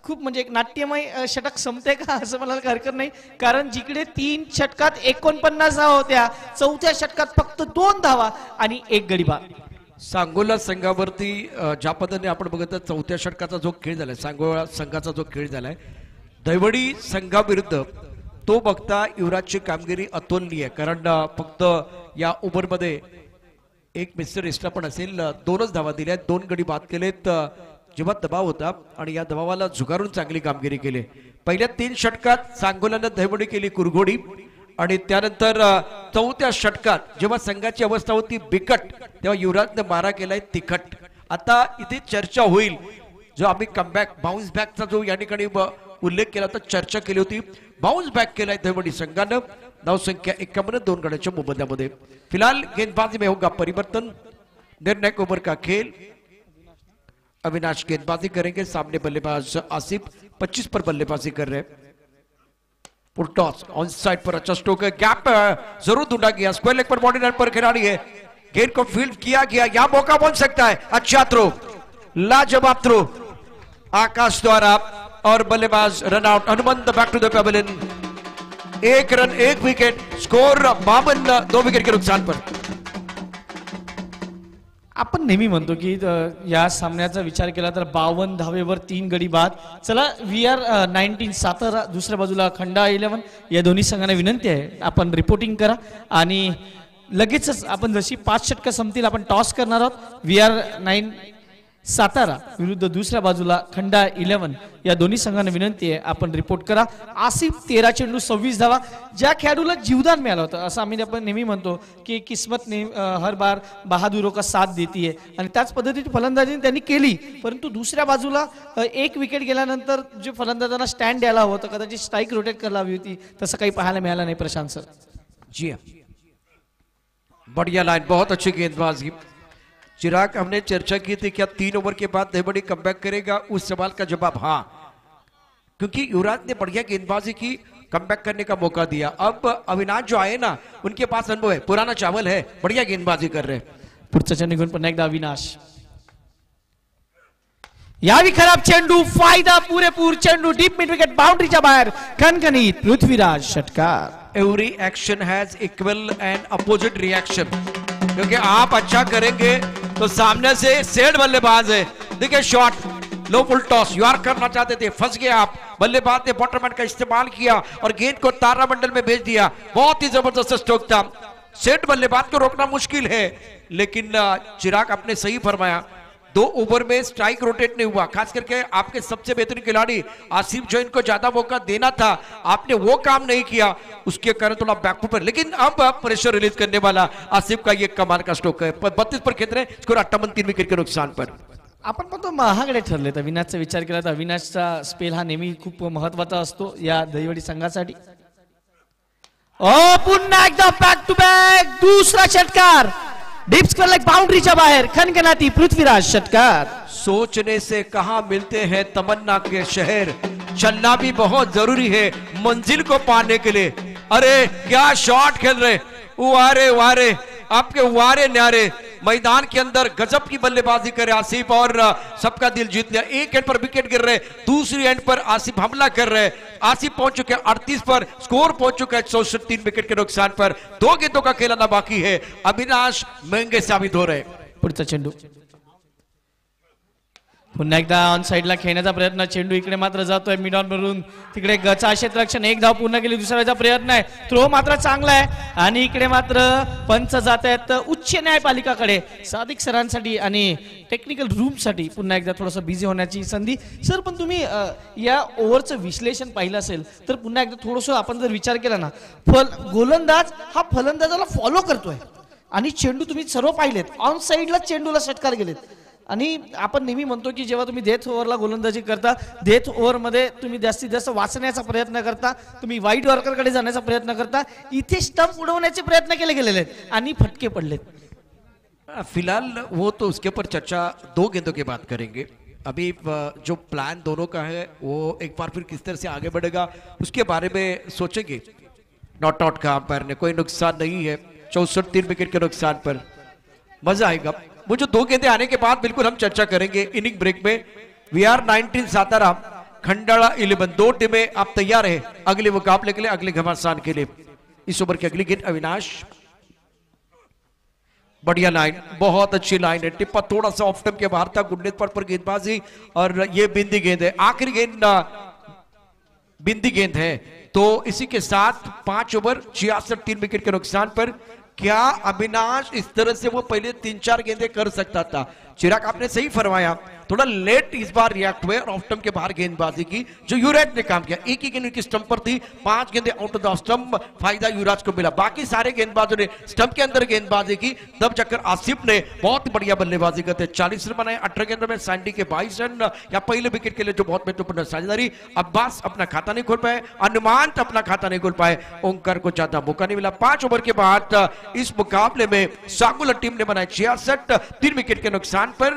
खूप म्हणजे एक नाट्यमय षटक संपते का असं म्हणायला हरकत नाही, कारण जिकडे 3 षटकात 49 धावा होत्या, 4थ्या षटकात फक्त 2 धावा आणि 1 गडी बाद। सांगोला संघावरती ज्या पद्धतीने आपण बघत 4थ्या षटकाचा जो खेळ झालाय, सांगोला संघाचा जो खेळ झालाय दैवडी संघाविरुद्ध, तो बघता युवराजची कामगिरी अतुलनीय आहे, कारण फक्त या ओव्हरमध्ये एक मिस्टर एक्स्ट्रा पण असेल, 2च धावा दिल्या, 2 गडी बाद केलेत, जेव्हा दबाव होता, आणि या दबावाला झुगारून चांगली कामगिरी केली। पहिल्या 3 षटकात सांगोलानं दैवडी केली कुरघोडी, आणि त्यानंतर 4थ्या षटकात जेव्हा संघाची अवस्था होती बिकट, तेव्हा युवराजने मारा केलाय तिखट। आता इथे चर्चा होईल, जो आम्ही कमबॅक बाउन्स बॅकचा जो या ठिकाणी उल्लेख केला होता, चर्चा केली होती, बाउन्स बॅक केलाय दैवडी संघानं, धावसंख्या 51, 2 गड्याच्या मोबदल्यामध्ये। फिलहाल गेंदबाजी में होगा परिवर्तन, निर्णायक ओवर का खेल, अविनाश गेंदबाजी करेंगे, सामने बल्लेबाज आसिफ 25 पर बल्लेबाजी कर रहे हैं। फुल टॉस ऑन साइड पर अच्छा स्ट्रोक है, गैप जरूर ढूंढा गया, स्क्वायर लेग पर बॉडी लाइन पर खिलाड़ी है, गेंद को फील्ड किया गया, यहां मौका बन सकता है, अच्छा थ्रो, लाजवाब थ्रो आकाश द्वारा, और बल्लेबाज run out. Hanumant back to the pavilion, 1 run 1 wicket, score 52, 2 wicket के नुकसान पर। आपण नेहमी म्हणतो की या सामन्याचा विचार केला तर 52 धावेवर 3 गडी बाद। चला VR 19 सातारा, दुसऱ्या बाजूला खंडा 11, या दोन्ही संघांना विनंती आहे आपण रिपोर्टिंग करा, आणि लगेचच आपण जशी 5 षटकं संपतील आपण टॉस करणार आहोत। VR 9 सातारा विरुद्ध दुसऱ्या बाजूला खंडा 11, या दोन्ही संघांना विनंती आहे आपण रिपोर्ट करा। आसिफ 13 चेंडू 26 धावा, ज्या खेळाडूला जीवदान मिळालं होतं, असं आम्ही आपण नेहमी म्हणतो की किस्मत ने हर बार बहादुरों का साथ देती है, आणि त्याच पद्धतीने फलंदाजी त्यांनी केली, परंतु दुसऱ्या बाजूला 1 विकेट गेल्यानंतर जे फलंदाजांना स्टँड द्यायला हवं होतं, कदाचित स्ट्राईक रोटेट करायला हवी होती, तसं काही पाहायला मिळालं नाही प्रशांत सर। जी हाँ, बढ़िया लाइन, बहुत अच्छी गेंदबाजी। चिराग, हमने चर्चा की थी क्या 3 ओवर के बाद दैवडी कमबैक करेगा, उस सवाल का जवाब हाँ, क्योंकि युवराज ने बढ़िया गेंदबाजी की, कमबैक करने का मौका दिया। अब अविनाश जो आए ना, उनके पास अनुभव है, पुराना चावल है, बढ़िया गेंदबाजी कर रहे हैं। पुढचा चेंडू घेऊन पुन्हा एकदा अविनाश, यावी खराब चेंडू, फायदा पुरेपूर चेंडू डीप मिड विकेट बाउंड्रीच्या बाहेर, खणखणीत पृथ्वीराज षटकार। Every action has equal and opposite reaction, क्योंकि आप अच्छा करेंगे तो सामने से सेठ बल्लेबाज है, देखिए शॉट लो फुल टॉस यू आर करना चाहते थे, फंस गए आप, बल्लेबाज ने बॉटरमैन का इस्तेमाल किया और गेंद को तारामंडल में भेज दिया। बहुत ही जबरदस्त स्ट्रोक था, सेठ बल्लेबाज को रोकना मुश्किल है, लेकिन चिराग आपने सही फरमाया, 2 ओवर में स्ट्राइक रोटेट नहीं हुआ, खास करके आपके सबसे बेहतरीन खिलाड़ी आसिफ जैन को ज्यादा मौका देना था, आपने वो काम नहीं किया, उसके कारण थोड़ा बैकफुट पर, लेकिन अब प्रेशर रिलीज करने वाला आसिफ का ये कमाल का स्ट्रोक है। 32 पर खेल रहे, स्कोर 58 3 विकेट के नुकसान पर। आपण पण तो महागडे ठरले तर अविनाशचा विचार केला तर अविनाशचा स्पेल हा नेहमी खूप महत्वाचा असतो या दहिवडी संघासाठी। पुन्हा एकदा बॅक टू बॅक दुसरा षटकार, डीप स्क्वेअर लेग बाउंड्रीच्या बाहेर, खणखणाती पृथ्वीराज षटकार। सोचने से कहां मिलते हैं तमन्ना के शहर, चलना भी बहुत जरूरी है मंजिल को पाने के लिए। अरे क्या शॉट खेल रहे, वारे वारे आपके वारे न्यारे, मैदान के अंदर गजब की बल्लेबाजी करे आसिफ और सबका दिल जीत लिया। एक एंड पर विकेट गिर रहे, दूसरी एंड पर आसिफ हमला कर रहे, आसिफ पहुंच चुके 38 पर, स्कोर पहुंच चुका है 64 3 विकेट के नुकसान पर। 2 गेंदों का खेलना बाकी है, अविनाश महंगे साबित हो रहे। पुढचा चेंडू पुन्हा एकदा ऑन साइडला खेळण्याचा प्रयत्न, चेंडू इकडे मात्र जातोय मिड ऑन वरून, तिकडे गचा क्षेत्ररक्षण, एक धाव पूर्ण केली, दुसऱ्याचा प्रयत्न आहे, थ्रो मात्र चांगला आहे आणि इकडे मात्र पंच जात आहेत उच्च न्यायपालिकाकडे सादिक सरांसाठी आणि टेक्निकल रूमसाठी पुन्हा एकदा थोडंसं बिझी होण्याची संधी। सर पण तुम्ही या ओव्हरचं विश्लेषण पाहिलं असेल तर पुन्हा एकदा थोडंसं आपण जर विचार केला ना, गोलंदाज हा फलंदाजाला फॉलो करतोय आणि चेंडू तुम्ही सर्व पाहिलेत, ऑन साइडला चेंडूला षटकार गेलेत आणि आपण नेहमी म्हणतो की जेव्हा तुम्ही डेथ ओव्हरला गोलंदाजी करता, डेथ ओव्हरमध्ये तुम्ही जास्तीत जास्त वाचण्याचा प्रयत्न करता, तुम्ही वाईट वॉर्करकडे जाण्याचा प्रयत्न करता, इथे स्टंप उडवण्याचे प्रयत्न केले गेलेले आहेत आणि फटके पडलेत। फिलहाल वो तो उसके ऊपर चर्चा 2 गेंदों के बाद करेंगे, अभी जो प्लान दोनों का है वो एक बार फिर किस तरह से आगे बढ़ेगा उसके बारे में सोचेंगे। नॉट आउट का अंपायर ने कोई नुकसान नहीं है, 64 3 विकेट के नुकसान पर, मजा आएगा। वो जो 2 गेंदे आने के बाद बिल्कुल हम चर्चा करेंगे इनिंग ब्रेक में। VR 19 सातारा खंडाला 11, 2 टीमें आप तैयार है अगले मुकाबले के लिए, अगले घमासान के लिए। इस ओवर की अगली गेंद अविनाश, बढ़िया लाइन, बहुत अच्छी लाइन है, टिप्पा थोड़ा सा ऑफ टर्म के बाहर था, गुडनेस पर गेंदबाजी और ये बिंदी गेंद है, आखिरी गेंद बिंदी गेंद है। तो इसी के साथ 5 ओवर 66 3 विकेट के नुकसान पर। क्या अविनाश इस तरह से वो पहले 3-4 गेंदे कर सकता था? चिराग आपने सही फरमाया, थोड़ा लेट इस बार रिएक्ट हुए और ऑफ स्टंप के बाहर गेंदबाजी की जो युवराज ने काम किया। एक ही गेंद की स्टंप पर थी, 5 गेंदे आउट ऑफ द स्टंप, फायदा युवराज को मिला, बाकी सारे गेंदबाजों ने स्टंप के अंदर गेंदबाजी की, तब जाकर आसिफ ने बहुत बढ़िया बल्लेबाजी करते 40 रन बनाए 18 गेंदों में, सैंडी के 22 रन या पहले विकेट के लिए जो बहुत महत्वपूर्ण साझेदारी। अब्बास अपना खाता नहीं खोल पाए, अनुमान अपना खाता नहीं खोल पाए, ओंकार को ज्यादा मौका नहीं मिला। 5 ओवर के बाद इस मुकाबले में सागुला टीम ने बनाए 66 3 विकेट के नुकसान पर।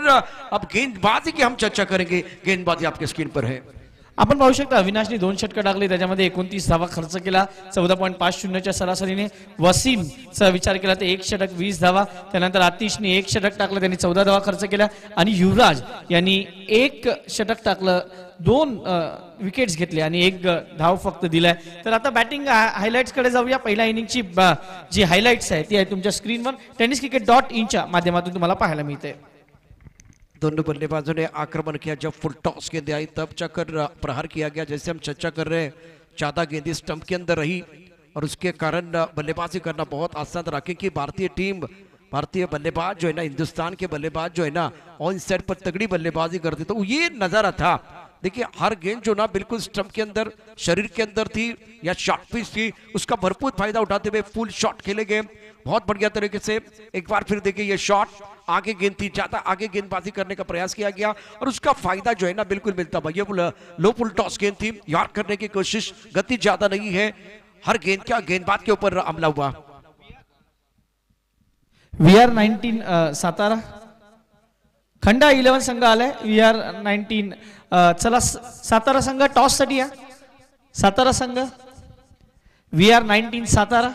अब गेंदबाजी की हम चर्चा करेंगे, गेंदबाजी आपके स्क्रीन पर है। आपण पाहू शकता अविनाशने 2 षटकार टाकले, त्याच्यामध्ये 29 धावा खर्च केला, 14.50च्या सरासरीने। वसीमचा विचार केला तर 1 षटक 20 धावा, त्यानंतर आतिशने 1 षटक टाकलं, त्यांनी 14 धावा खर्च केल्या आणि युवराज यांनी 1 षटक टाकलं, 2 विकेट्स घेतले आणि 1 धाव फक्त दिलाय। तर आता बॅटिंग हायलाइट्स कडे जाऊया। पहिल्या इनिंगची जी हायलाइट्स आहे ती आहे तुमच्या स्क्रीनवर tenniscricket.in च्या माध्यमातून तुम्हाला पाहायला मिळते। दोनों बल्लेबाजों ने आक्रमण किया, जब फुल टॉस गेंदे आई तब चक्कर प्रहार किया गया। जैसे हम चर्चा कर रहे हैं, ज्यादा गेंदें स्टंप के अंदर रही और उसके कारण बल्लेबाजी करना बहुत आसान रहा, क्योंकि भारतीय टीम, भारतीय बल्लेबाज जो है ना, हिंदुस्तान के बल्लेबाज जो है ना, ऑन साइड पर तगड़ी बल्लेबाजी करते, तो ये नजारा था। देखिए हर गेंद जो ना बिल्कुल स्टंप के अंदर, शरीर के अंदर थी या शॉर्ट पिच थी, उसका भरपूर फायदा उठाते हुए फुल शॉट खेले गए बहुत बढ़िया तरीके से। एक बार फिर देखिए ये शॉट, आगे गेंद थी, ज्यादा आगे गेंदबाजी करने का प्रयास किया गया और उसका फायदा जो है ना बिल्कुल मिलता। भैया लो फुल टॉस गेंद थी, यार करने की कोशिश, गति ज्यादा नहीं है, हर गेंद क्या गेंदबाज के ऊपर हमला हुआ। VR 19 सातारा खंडा 11 संघ आलाय, VR 19 चला सातारा संघ टॉस साठी या, सातारा संघ VR 19 सातारा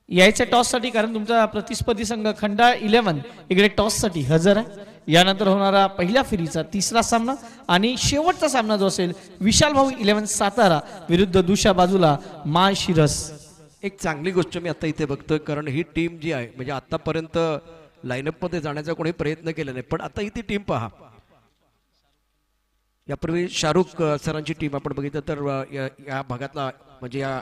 यायचं टॉस साठी, कारण तुमचा प्रतिस्पर्धी संघ खंडा 11 इकडे टॉस साठी हजर आहे। यानंतर होणारा पहिल्या फेरीचा तिसरा सामना आणि शेवटचा सामना जो असेल विशाल भाऊ 11 सातारा विरुद्ध दुसऱ्या बाजूला माळशिरस. एक चांगली गोष्ट मी आता इथे बघतोय, कारण ही टीम जी आहे म्हणजे आतापर्यंत लाईनअप मध्ये जाण्याचा कोणी प्रयत्न केला नाही, पण आता ही ती टीम पहा. यापूर्वी शाहरुख सरांची टीम आपण बघितलं तर या भागातला म्हणजे या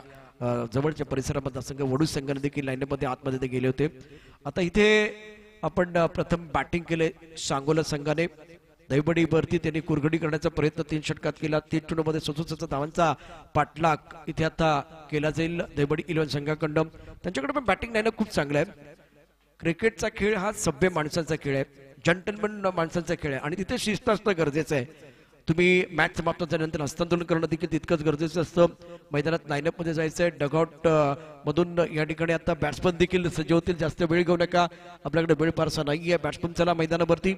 जवळच्या परिसरामधला संघ वडू संघाने देखील लाईनअप मध्ये आतमध्ये ते गेले होते. आता इथे आपण प्रथम बॅटिंग केले सांगोला संघाने. दहीबडीवरती त्यांनी कुरघडी करण्याचा प्रयत्न 3 षटकात केला. 3 चेंडूमध्ये 67 धावांचा पाठलाग इथे आता केला जाईल दहीबडी 11 संघाकडून. त्यांच्याकडे पण बॅटिंग लाईनअप खूप चांगला आहे. क्रिकेटचा खेळ हा सभ्य माणसांचा खेळ आहे, जंटलमन माणसांचा खेळ आहे आणि तिथे शिस्त असणं गरजेचं आहे. तुम्ही मॅच समाप्त झाल्यानंतर हस्तांतरण करणं देखील तितकंच गरजेचं असतं. मैदानात लाईनअप मध्ये जायचं आहे. डगआउट मधून या ठिकाणी आता बॅट्समन देखील सज्ज होतील. जास्त वेळ घेऊ नका, आपल्याकडे वेळ फारसा नाही आहे. बॅट्समन चला मैदानावरती.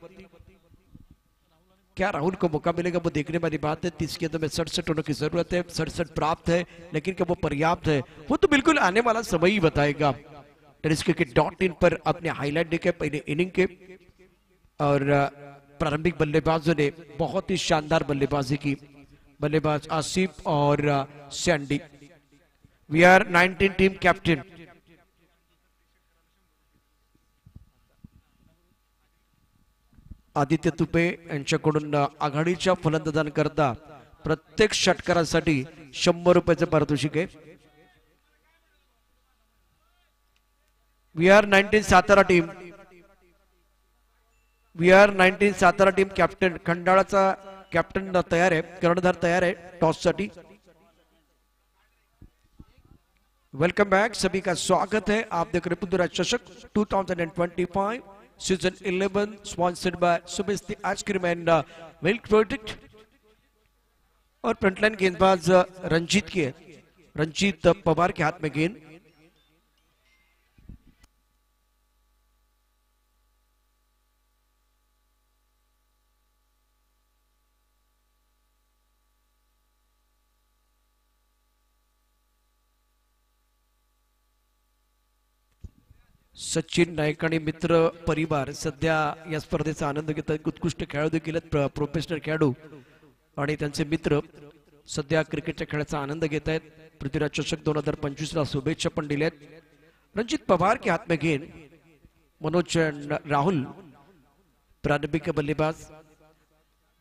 क्या राहुल को मौका मिलेगा वो देखने वाली बात है. 30 के अंदर में 67 रनों की जरूरत है. 67 प्राप्त है, लेकिन क्या वो पर्याप्त है वो तो बिल्कुल आने वाला समय ही बताएगा. टेनिसक्रिकेट.in पर अपने हाईलाइट देखे पहले इनिंग के और प्रारंभिक बल्लेबाजों ने बहुत ही शानदार बल्लेबाजी की. बल्लेबाज आसिफ और Sandy. We are 19 team captain. Aditya Tupe यांच्याकडून आघाडीच्या फलंदाजांकरता प्रत्येक षटकारासाठी 100 रुपयाचं पारितोषिक आहे. We are 19 Satara team. We are 19 Satara team. Captain खंडाळाचा कॅप्टन तयार आहे, कर्णधार तयार आहे टॉस साठी. वेलकम बैक, सभी का स्वागत है. आप देख रहे पृथ्वीराज चषक 2025 सीजन 11 स्पॉन्सर्ड बाय सुबेस्ती आइसक्रीम एंड मिल्क प्रोडक्ट. और फ्रंटलाइन गेंदबाज रंजीत की है. रंजीत पवार के हाथ में गेंद. सचिन नाईक आणि मित्र परिवार सध्या या स्पर्धेचा आनंद घेत आहेत. उत्कृष्ट खेळाडू देखील प्रोफेशनल खेळाडू आणि त्यांचे मित्र सध्या क्रिकेटच्या खेळाचा आनंद घेत आहेत. पृथ्वीराज चषक 2025 ला शुभेच्छा पण दिल्यात. रंजीत पवार के हाथ में गेंद. मनोज राहुल प्रारंभिक बल्लेबाज.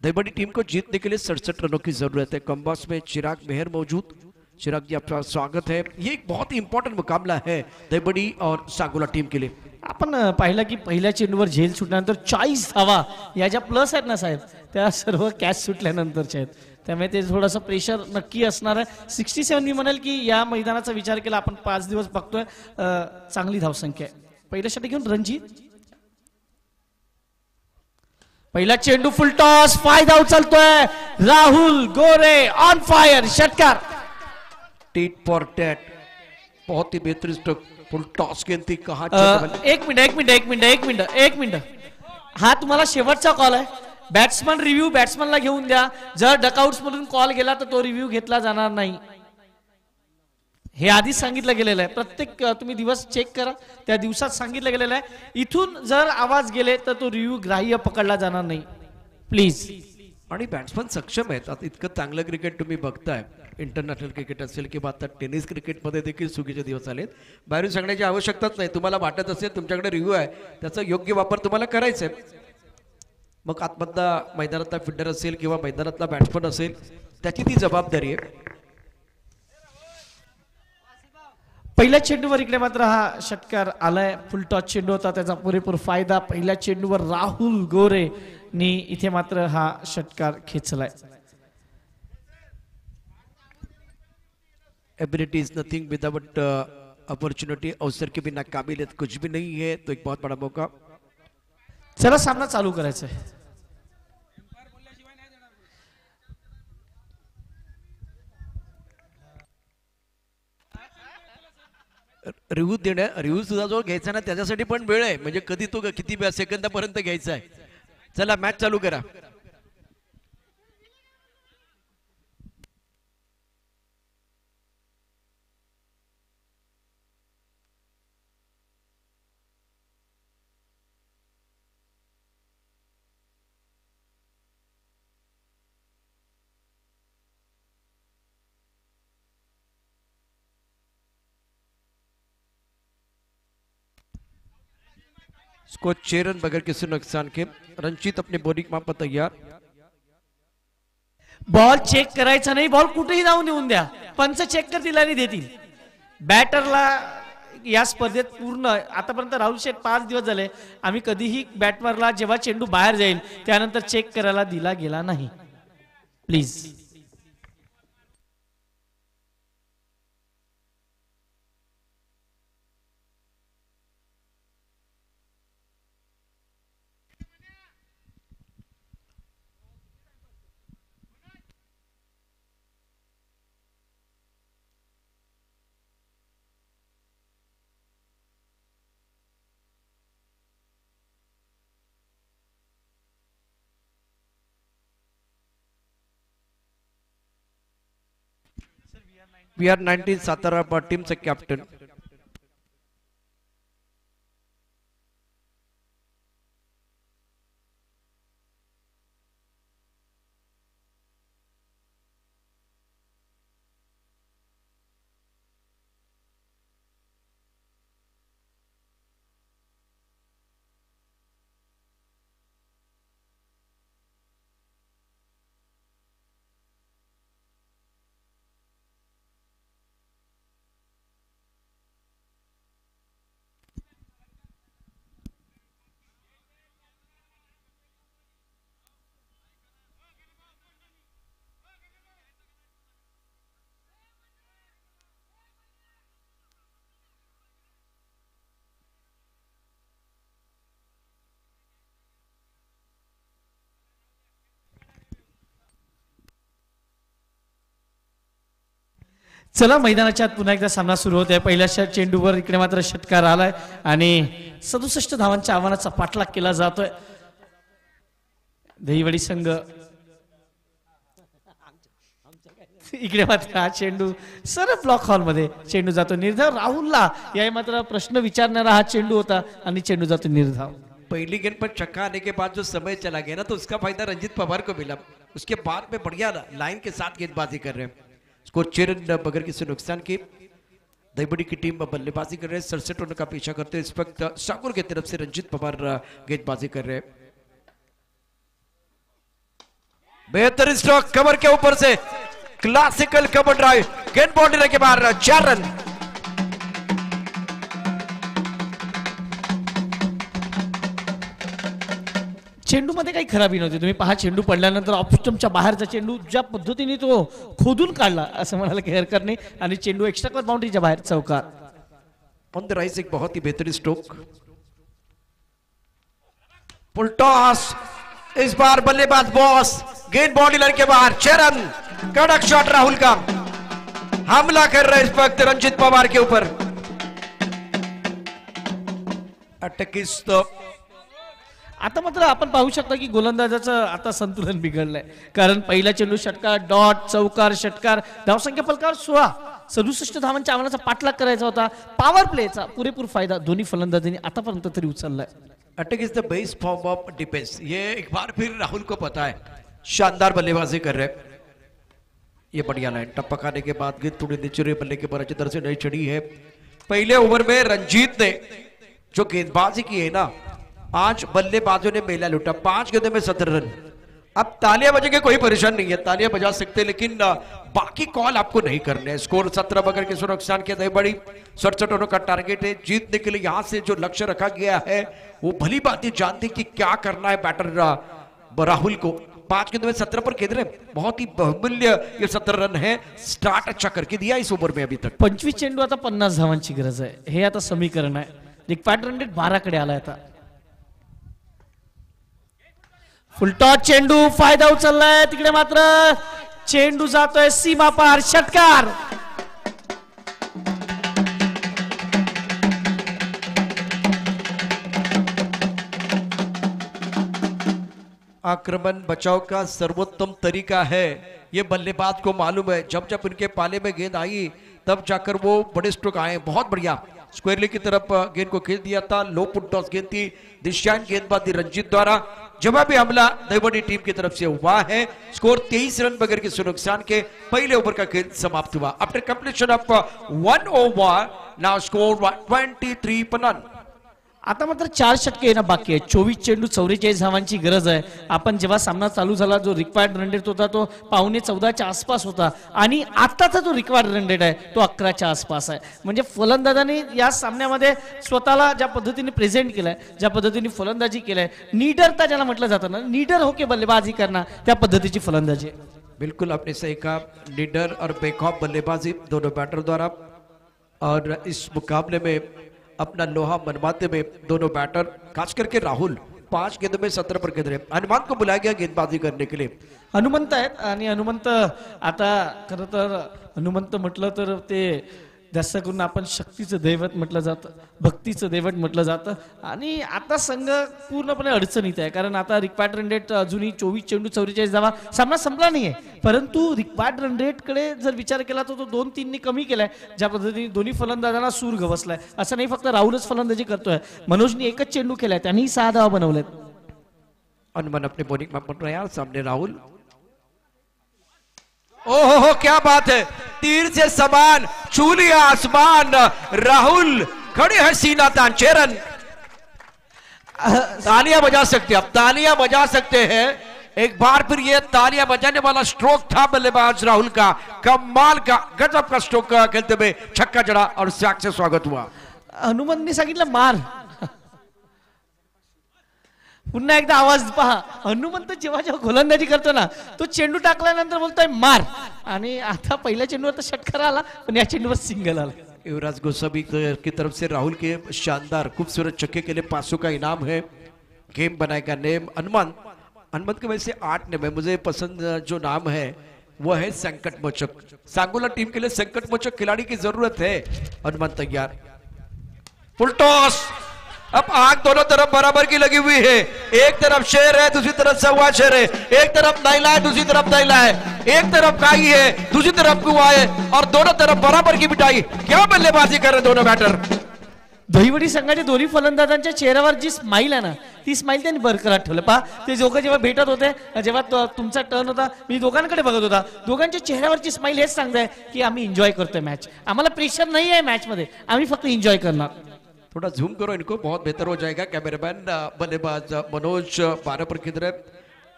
दहीबड़ी टीम को जीतने के लिए 67 रनों की जरूरत है. कम्बास में चिराग मेहर मौजूद. चिराग जी आपका स्वागत है. ये एक बहुत ही इंपॉर्टेंट मुकाबला है दहीबड़ी और सांगोला टीम के लिए. आपण पाहिलं की पहिल्या चेंडूवर झेल सुटल्यानंतर 40 धावा या ज्या प्लस आहेत ना साहेब, त्या सर्व कॅच सुटल्यानंतरच्या आहेत. त्यामुळे ते थोडंसं प्रेशर नक्की असणार आहे. 67 मी म्हणेल की या मैदानाचा विचार केला आपण 5 दिवस बघतोय, चांगली धावसंख्या आहे. पहिल्यासाठी घेऊन रणजित. पहिला चेंडू फुल टॉस, फायदा उचलतोय राहुल गोरे ऑन फायर. षटकार. Tit for tat. बहुत ही बेहतरीन स्ट्रोक. फुल टॉस गेंद थी. कहा एक मिनिट. हा तुम्हाला शेवटचा कॉल आहे. बॅट्समन रिव्ह्यू बॅट्समनला घेऊन द्या. जर डकआउट्स मधून कॉल गेला तर तो रिव्ह्यू घेतला जाणार नाही. हे आधीच सांगितलं गेलेलं आहे. प्रत्येक तुम्ही दिवस चेक करा, त्या दिवसात सांगितलं गेलेलं आहे. इथून जर आवाज गेले तर तो रिव्ह्यू ग्राह्य पकडला जाणार नाही, प्लीज. आणि बॅट्समन सक्षम आहेत. आता इतकं चांगलं क्रिकेट तुम्ही बघताय, इंटरनॅशनल क्रिकेट असेल किंवा आता टेनिस क्रिकेटमध्ये देखील चुकीचे दिवस आलेत. बाहेरून सांगण्याची आवश्यकताच नाही. तुम्हाला वाटत असेल तुमच्याकडे रिव्ह्यू आहे, त्याचा योग्य वापर तुम्हाला करायचा आहे. मग आतमधला मैदानातला फिल्डर असेल किंवा मैदानातला बॅट्समन असेल, त्याची ती जबाबदारी आहे. पहिल्या चेंडूवर इकडे मात्र हा षटकार आलाय. फुल टॉस चेंडू होता, त्याचा पुरेपूर फायदा पहिल्या चेंडूवर राहुल गोरे नी इथे मात्र हा षटकार खेचलाय. Ability is nothing without opportunity. अवसर के बिना काबिलियत कुछ भी नहीं है. तो एक बहुत बड़ा मौका. चला सामना चालू करायचा आहे. रिव्ह्यू सुद्धा जो घ्यायचा ना त्याच्यासाठी पण वेळ आहे. म्हणजे कधी तो किती सेकंदापर्यंत घ्यायचा आहे. चला मॅच चालू करा. इसको 6 रन बगैर किसी नुकसान के। रंजीत अपने बॉलिंग माप पर तैयार। बॉल चेक करायचा नाही, बॉल कुठेही जाऊन येऊन द्या, पंच चेक करतील आणि देतील. बॅटरला या स्पर्धेत पूर्ण आतापर्यंत राहुल शेठ 5 दिवस झाले आम्ही कधीही बॅटरला जेव्हा चेंडू बाहेर जाईल त्यानंतर चेक करायला दिला गेला नाही. प्लीज. VR19 सातारा टीमचे कॅप्टन. चला मैदानाच्या आत पुन्हा एकदा सामना सुरू होत आहे. पहिल्या चेंडूवर इकडे मात्र षटकार आलाय आणि 67 धावांच्या आव्हानाचा पाठलाग केला जातोय. दहीवडी संघ इकडे मात्र हा चेंडू सर ब्लॉक हॉल मध्ये चेंडू जातो निर्धाव. राहुलला या मात्र प्रश्न विचारणारा हा चेंडू होता आणि चेंडू जातो निर्धाव. पहली गेंद पर छक्का आने के बाद जो समय चला गया ना तो उसका फायदा रंजीत पवार को मिला. उसके बाद में बढ़िया लाइन के साथ गेंदबाजी कर रहे हैं. स्कोर 6 रन बगैर किसी नुकसान की. दहीबड़ी की टीम बल्लेबाजी कर रहे हैं. 67 रन का पीछा करते हैं. इस वक्त शाकुर की तरफ से रंजीत पवार गेंदबाजी कर रहे हैं. बेहतरीन स्ट्रोक कवर के ऊपर से क्लासिकल कवर ड्राइव. गेंद बाउंड्री के बाहर 4 रन. चेंडू मध्ये काही खराबी नव्हती. तुम्ही पहा चेंडू पडल्यानंतर ऑफ स्टंपच्या बाहेरचा चेंडू ज्या पद्धतीने तो खोदून काढला असं म्हणायला काही हरकत नाही आणि चेंडू एक्स्ट्रा क्लास बाउंड्रीच्या बाहेर चौकार. ऑन द राइज एक बहुत ही बेहतरीन स्ट्रोक. Full toss. इस बार बल्लेबाज बॉस गेंद बॉडी लाइन के बाहर. 6 रन. कड़क शॉट राहुल का. हमला कर रहे इस वक्त रंजीत पवार के ऊपर. अटकिस्त. आता मात्र आपण पाहू शकता की गोलंदाजाचं आता संतुलन बिघडलंय. कारण पहिला चेंडू षटकार डॉट चौकार षटकार धावसंख्या फलकावर 16. 67 धावांच्या आव्हानाचा पाठलाग करायचा होता. पॉवर प्लेचा पुरेपूर फायदा दोन्ही फलंदाजांनी आतापर्यंत तरी उचललाय. अटक is the best form of defence. ये एक बार फिर राहुल को पता है. शानदार बल्लेबाजी कर रहे हैं. ये बढ़िया लाइन. टप्पा खाने के बाद गेंद थोड़ी नीचे बल्ले के पर अच्छी तरह से नहीं चढ़ी है. पहले ओवर में रंजीत ने जो गेंदबाजी की है ना आज बल्लेबाजों ने मेला लूटा. 5 गेंदों में 17 रन. अब तालियां बजेंगे कोई परेशान नहीं है. तालियां बजा सकते हैं लेकिन बाकी कॉल आपको नहीं करने हैं. स्कोर 17 बगैर किसी नुकसान के. दहीबड़ी 67 रनों का टारगेट है. जीतने के लिए यहां से जो लक्ष्य रखा गया है वो भली बात ही जानती कि क्या करना है बैटर राहुल को. 5 गेंदों में 17 पर खेल रहे. बहुत ही बहुमूल्य ये 17 रन है. स्टार्ट अच्छा करके दिया इस ओवर में अभी तक. 25 चेंडू आता 50 धावांची गरज आहे. हे आता समीकरण आहे. दिग्पाट रन रेट 12 कडे आलाय आता. फुलटॉस चेंडू फायदा उचललाय. तिकडे मात्र चेंडू जातोय सीमा पार. षटकार. आक्रमण बचाव का सर्वोत्तम तरीका है ये बल्लेबाज को मालूम है. जब जब उनके पाले में गेंद आई तब जाकर वो बड़े स्ट्रोक आए. बहुत बढ़िया स्क्वायरली की तरफ गेंद को खेल दिया था. लो पुट टॉस गेंद थी. दिशान गेंदबाजी रंजीत द्वारा. जवाबी हमला दहीबड़ी टीम की तरफ से हुआ है. स्कोर 23 रन बगैर किसी नुकसान के. पहले ओवर का खेल समाप्त हुआ. After completion of 1 over now score 23 पर नन. आता मात्र 4 षटके येणं बाकी आहे. 24 चेंडू 44 धावांची गरज आहे. आपण जेव्हा सामना चालू झाला जो रिक्वायर्ड रन रेट होता तो 14:15 आसपास होता आणि आताचा जो रिक्वायर्ड रन रेट आहे तो 11च्या आसपास आहे. म्हणजे फलंदाजांनी या सामन्यामध्ये स्वतःला ज्या पद्धतीने प्रेझेंट केलंय, ज्या पद्धतीने फलंदाजी केलंय, निडरता ज्याला म्हटलं जातं ना, निडर होके बल्लेबाजी करना, त्या पद्धतीची फलंदाजी. बिल्कुल आपने सही कहा, निडर और बेखौफ बल्लेबाजी दोनों बैटर द्वारा, और इस मुकाबले में अपना लोहा मनवाते में दोनों बैटर, खास करके राहुल 5 गेंदों में 17 पर गेंद रहे. हनुमान को बुलाया गया गेंदबाजी करने के लिए. हनुमंत आहेत आणि हनुमंत आता खरं तर हनुमंत म्हटलं तर ते जास्त करून आपण शक्तीचं दैवत म्हटलं जातं, भक्तीचं दैवत म्हटलं जातं. आणि आता संघ पूर्णपणे अडचणीत आहे, कारण आता रिक्वायर्ड रन रेट अजूनही 24 चेंडू 44 धावा, सामना संपला नाहीये. परंतु रिक्वायर्ड रन रेट कडे जर विचार केला तर तो 2-3 कमी केलाय. ज्या पद्धतीने दोन्ही फलंदाजांना सूर गवसलाय, असं नाही फक्त राहुलच फलंदाजी करतोय, मनोजनी एकच चेंडू केलाय, त्यांनी 6 धावा बनवल्यात. हनुमान अपने बॉलिंग में पड़ रहे हैं, सामने राहुल. ओहो क्या बात है, तीर से समान छू लिया आसमान. राहुल खड़े हैं सीना तान. चेरन तालियां बजा सकते, आप तालियां बजा सकते हैं. एक बार फिर ये तालियां बजाने वाला स्ट्रोक था बल्लेबाज राहुल का. कमाल का गजब का स्ट्रोक खेलते हुए छक्का जड़ा और सैक से स्वागत हुआ. हनुमंतने सांगितलं मार. पुन्हा एकदा आवाज पहा. हनुमंत जेव्हा जेव्हा गोलंदाजी करतो ना, तो चेंडू टाकल्यानंतर बोलतोय मार. आणि आता पहिल्या चेंडूवर तर षटकार आला, पण या चेंडूवर सिंगल आला. युवराज गोस्वामी की तरफ से राहुल के शानदार खूबसूरत छक्के के लिए 500 का इनाम है. गेम बनाएगा नेम हनुमंत के वैसे 8 नेम है. मुझे पसंद जो नाम है वो है संकट मोचक. सांगोला टीम के लिए संकट मोचक खिलाड़ी की जरूरत है. हनुमंत तैयार. Full toss. अब आग दोनों तरफ बराबर की लगी हुई है. एक तरफ शेर है, दूसरी तरफ सवा शेर है. एक तरफ नाइला है, दूसरी तरफ नाइला है. एक तरफ काई है, दूसरी तरफ कुआ है, और दोनों तरफ बराबर की पिटाई. क्या बल्लेबाजी कर रहे दोनों बैटर. दहिवडी संघाच्या दोन्ही फलंदाजांच्या चेहऱ्यावर जी स्माइल आहे ना, ती स्माइल त्यांनी बरकरार ठेवलं. पहा ते दोघं जेव्हा भेटत होते, जेव्हा तुमचा टर्न होता, मी दोघांकडे बघत होता, दोघांच्या चेहऱ्यावरची स्माइल हेच सांगताय की आम्ही एन्जॉय करतोय मॅच. आम्हाला प्रेशर नाही आहे मॅच मध्ये, आम्ही फक्त एन्जॉय करणार. थोड़ा जूम करो इनको, बहुत बेहतर हो जाएगा. कैमरामैन बल्लेबाज मनोज 12 पर खेल रहे.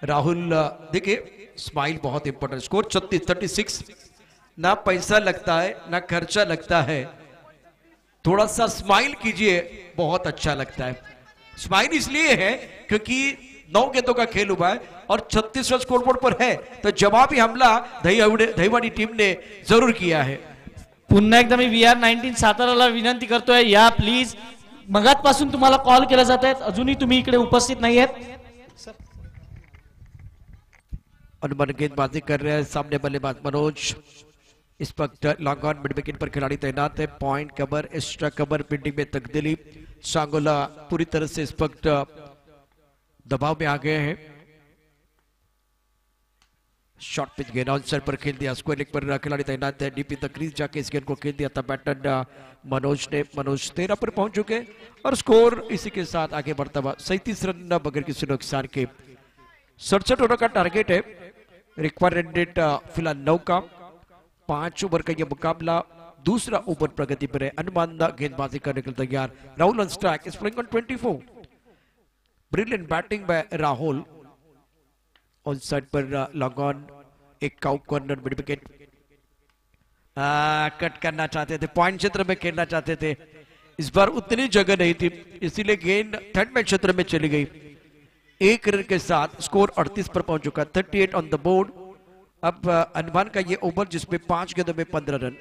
राहुल देखिए स्माइल बहुत इंपॉर्टेंट. स्कोर 36. ना पैसा लगता है ना खर्चा लगता है, थोड़ा सा स्माइल कीजिए, बहुत अच्छा लगता है. स्माइल इसलिए है क्योंकि 9 गेंदों का खेल हुआ है और 36 रन स्कोरबोर्ड पर है, तो जवाबी हमला दहिवाडी टीम ने जरूर किया है. पुन्हा एकदा मी VR19 साताराला विनंती करतोय, या प्लीज. मगातपासून तुम्हाला कॉल केला जात आहेत, अजूनही तुम्ही इकडे उपस्थित नाही आहेत. हनुमान गेंदबाजी कर रहे हैं. सामने बल्लेबाज मनोज. इस वक्त लॉन्ग ऑन मिड विकेट पर खिलाड़ी तैनात है. Point cover, extra cover, fielding में तब्दीली. सांगोला पूरी तरह से इस वक्त दबाव में आ गए हैं. शॉर्ट पिच गेंद आउटसाइड पर खेल दिया. स्क्वायर लेग पर खिलाड़ी तैनात है. डीपी द क्रीज जाके इस गेंद को खेल दिया था बैटर मनोज ने. मनोज 13 पर पहुंच चुके और स्कोर इसी के साथ आगे बढ़ता हुआ 37 रन बगैर किसी नुकसान के. 67 ओवर का टारगेट है. रिक्वायर्ड रन रेट फिलहाल 9 का. 5 ओवर का यह मुकाबला दूसरा ओवर प्रगति पर है. हनुमान गेंदबाजी करने के लिए तैयार. Rahul on strike is playing on 24. Brilliant batting bye Rahul. On side पर लॉन्ग ऑन. एक cow corner mid wicket. Cut करना चाहते थे, पॉइंट क्षेत्र में खेलना चाहते थे. इस बार उतनी जगह नहीं थी, इसीलिए गेंद थर्ड मैन क्षेत्र में चली गई. 1 रन के साथ स्कोर 38 पर पहुंच चुका. 38 ऑन द बोर्ड. अब हनुमान का ये ओवर जिसमें 5 गेंदों में 15 रन.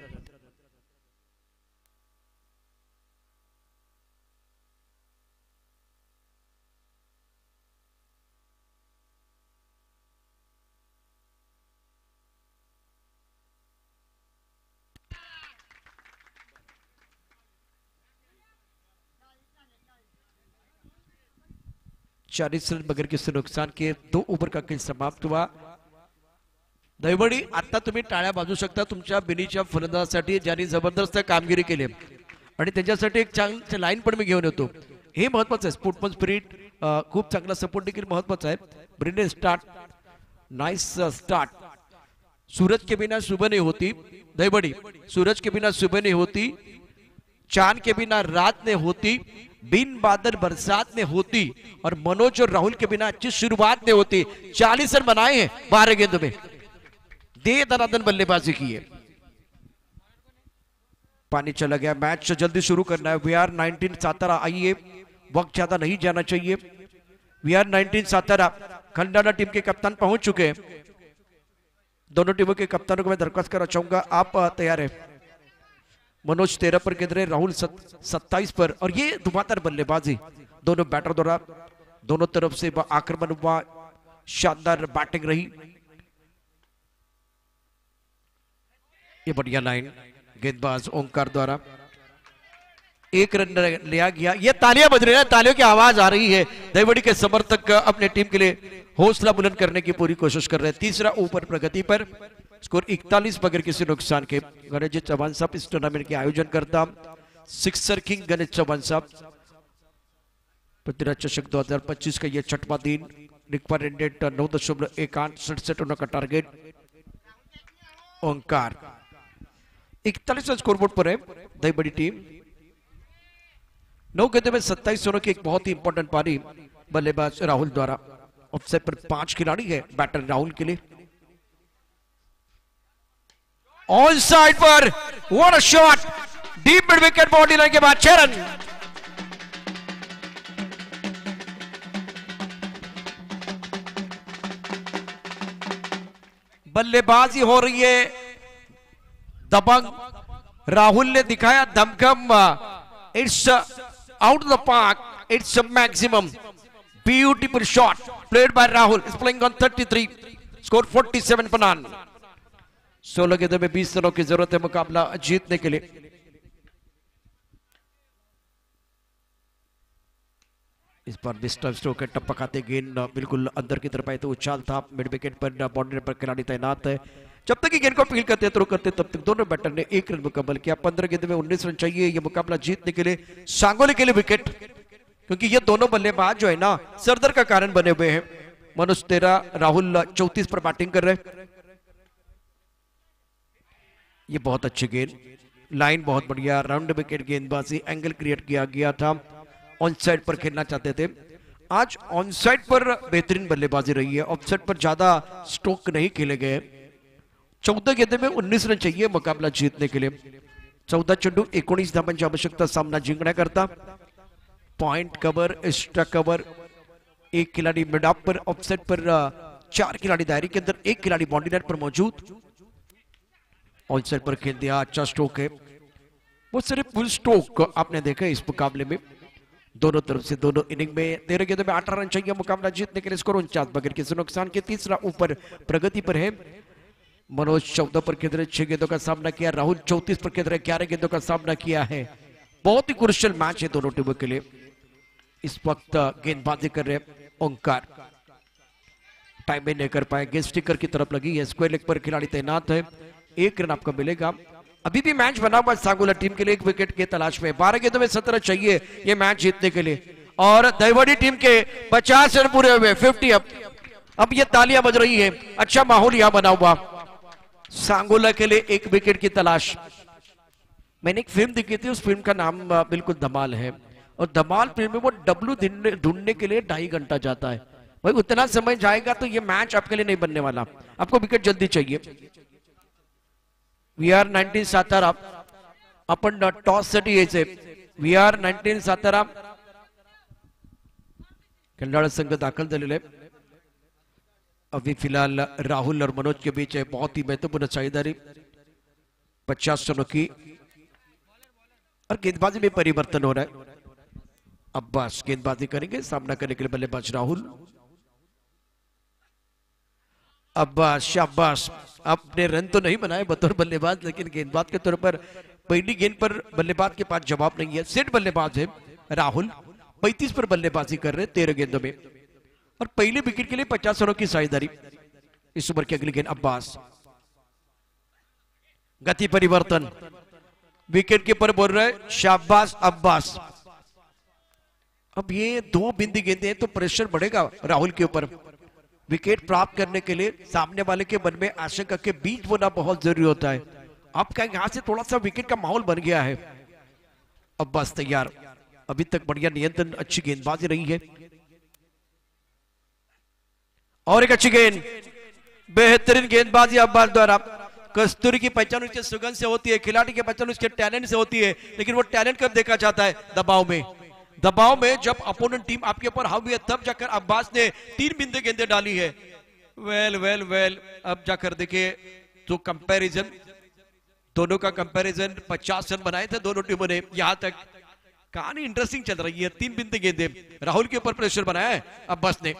चालीस रन बगैर किसी नुकसान के 2 ओव्हर का खेळ समाप्त हुआ. दहिवडी आता तुम्ही टाळ्या वाजवू शकता तुमच्या बिनीच्या फलंदाजासाठी ज्यांनी जबरदस्त कामगिरी केली आणि त्यांच्यासाठी एक चांगली लाईन पण मी घेऊन येतो. हे महत्वाचं आहे. स्पोर्ट्समन स्पिरिट खूप चांगला सपोर्ट देखील महत्वाचा आहे. Brilliant start, nice start. सूरज के बिना सुबह नहीं होती. दहिवडी सूरज के बिना सुबह नहीं होती, चांद के बिना रात नहीं होती, बिन बादल बरसात में होती और मनोज और राहुल के बिना अच्छी शुरुआत नहीं होती। 40 रन बनाए हैं 12 गेंदों में, दे दनादन बल्लेबाजी की है। पानी चला गया, मैच जल्दी शुरू करना है। वी आर 19 सातारा, आइए वक्त ज्यादा नहीं जाना चाहिए। वी आर 19 सातारा, खंडाना टीम के कप्तान पहुंच चुके हैं। दोनों टीमों के कप्तानों को मैं दरख्वास्त करना चाहूंगा, आप तैयार है। मनोज 13 पर गेंद रहे, राहुल 27 पर, और ये धुआंधार बल्लेबाजी दोनों बैटर द्वारा, दोनों तरफ से आक्रमण हुआ, शानदार बैटिंग रही। ये बढ़िया लाइन गेंदबाज ओंकार द्वारा, एक रन लिया गया। ये तालियां बज रही है, तालियों की आवाज आ रही है। दहीवड़ी के समर्थक अपने टीम के लिए हौसला बुलंद करने की पूरी कोशिश कर रहे हैं। तीसरा ओवर प्रगति पर, स्कोर 41 बगैर किसी नुकसान के। गणेश जी चौहान साहब इस टूर्नामेंट के आयोजन करता, सिक्सर किंग गणेश चौहान साहब। पृथ्वीराज चषक 2025 का यह छठवां दिन। रिक्वायर्ड 9.167 रनों का टारगेट। ओंकार 41 रन स्कोरबोर्ड पर है दहीबड़ी टीम। 9 गेंदों में 27 रनों की एक बहुत ही इंपॉर्टेंट पारी बल्लेबाज राहुल द्वारा। ऑफसाइड पर 5 खिलाड़ी है बैटर राहुल के लिए। ऑन साइड पर what a shot, deep mid wicket, body line के बाद 6 रन। बल्लेबाजी हो रही है दबंग, राहुल ने दिखाया दमखम। It's out the park, its maximum beautiful shot played by Rahul, is playing on 33, score 47 पर नॉन। 16 गेंदों में 20 रनों की जरूरत है मुकाबला जीतने के लिए। इस बार मिस्टर स्ट्रोक के टप्पा खाते गेंद बिल्कुल अंदर की तरफ आए तो उछाल था। मिड विकेट पर बाउंड्री पर खिलाड़ी तैनात है। जब तक गेंद को फील करते थ्रो करते तब तक दोनों बैटर ने 1 रन मुकम्मल किया। 15 गेंद में 19 रन चाहिए ये मुकाबला जीतने के लिए। सांगोली के लिए विकेट, क्योंकि ये दोनों बल्लेबाज जो है ना सरदर का कारण बने हुए हैं। मनोज 13, राहुल 34 पर बैटिंग कर रहे। ये बहुत अच्छी गेंद, लाइन बहुत बढ़िया, राउंड विकेट गेंदबाजी, एंगल क्रिएट किया गया था। ऑन साइड पर खेलना चाहते थे, आज ऑन साइड पर बेहतरीन बल्लेबाजी रही है। ऑफ साइड पर ज्यादा स्ट्रोक नहीं खेले गए। 14 गेंदों में 19 रन चाहिए मुकाबला जीतने के लिए। 14 चेंडू 19 धावांची आवश्यकता सामना जिंकण्याकरता। पॉइंट कवर, एक्स्ट्रा कवर, एक खिलाड़ी मिड ऑफ पर, ऑफ साइड पर 4 खिलाड़ी दायरे के अंदर, 1 खिलाड़ी बाउंड्री लाइन पर मौजूद। ऑन साइड पर खेल दिया, अच्छा स्ट्रोक है। वो सिर्फ फुल स्ट्रोक आपने देखा इस मुकाबले में। दोनों तरफ से दोनों इनिंग में 13 गेंदों में 18 रन चाहिए मुकाबला जीतने के लिए। स्कोर 49 बगैर किसी नुकसान के। तीसरा ऊपर प्रगति पर है। मनोज 14 पर खेल रहे, 6 गेंदों का सामना किया। राहुल 34 पर खेल रहे, 11 गेंदों का सामना किया है। बहुत ही क्रुशियल मैच है दोनों टीमों के लिए। इस वक्त गेंदबाजी कर रहे ओंकार, टाइम में नहीं कर पाए, गेंद स्टिकर की तरफ लगी है। स्क्वायर लेग पर खिलाड़ी तैनात है, 1 रन आपको मिलेगा। अभी भी मैच बना हुआ सांगोला टीम के लिए 1 विकेट की तलाश में। 12 गेंदों में 17 चाहिए ये मैच जीतने के लिए। और दहीवड़ी टीम के 50 रन पूरे हुए, 50 अब ये तालियां बज रही है। अच्छा माहौल यहां बना हुआ। सांगोला के लिए 1 विकेट की तलाश। मैंने एक फिल्म देखी थी, उस फिल्म का नाम बिल्कुल धमाल है। और धमाल फिल्म में वो डब्लू ढूंढने के लिए 2.5 घंटा जाता है। भाई उतना समय जाएगा तो ये मैच आपके लिए नहीं बनने वाला। आपको विकेट जल्दी चाहिए। वी आर 19 सातारा, आपण टॉस साठी यायचे। वी आर 19 सातारा, खंडाळा संघ दाखल झालेले। अभी फिलहाल राहुल और मनोज के बीच है बहुत ही महत्वपूर्ण साझेदारी 50 रनों की। और गेंदबाजी में परिवर्तन हो रहा है। अब्बास गेंदबाजी करेंगे, सामना करने के लिए बल्लेबाज राहुल। अब्बास, शाबाश, आपने रन तो नहीं बनाए बतौर बल्लेबाज, लेकिन गेंदबाज के तौर पर पहली गेंद पर बल्लेबाज के पास जवाब नहीं है। सेट बल्लेबाज है राहुल, 35 पर बल्लेबाजी कर रहे 13 गेंदों में। और पहले विकेट के लिए 50 रनों की साझेदारी। इस ओवर की अगली गेंद अब्बास, गति परिवर्तन, विकेट कीपर बोल रहे शाबाश अब्बास। अब ये 2 बिंदी गेंदें हैं तो प्रेशर बढ़ेगा राहुल के ऊपर। विकेट प्राप्त करने के लिए सामने वाले के मन में आशंका के बीच होना बहुत जरूरी होता है। आपका यहां से थोड़ा सा विकेट का माहौल बन गया है। अब्बास तैयार, अभी तक बढ़िया नियंत्रण, अच्छी गेंदबाजी रही है। और एक अच्छी गेंद, बेहतरीन गेंदबाजी अब्बास द्वारा। कस्तूरी की पहचान उसके सुगंध से होती है, खिलाड़ी की पहचान उसके टैलेंट से होती है, लेकिन वो टैलेंट कब देखा जाता है? दबाव में। दबाव में जब अपोनेंट टीम आपके ऊपर हावी है तब जाकर अब्बास ने 3 बिंदु गेंदें डाली है। वेल वेल वेल, अब जाकर देखिए तो कंपैरिजन, दोनों का कंपैरिजन 50 रन बनाए थे दोनों टीमों ने। यहां तक कहानी इंटरेस्टिंग चल रही है। 3 बिंदु गेंदें, राहुल के ऊपर प्रेशर बनाया है अब्बास ने।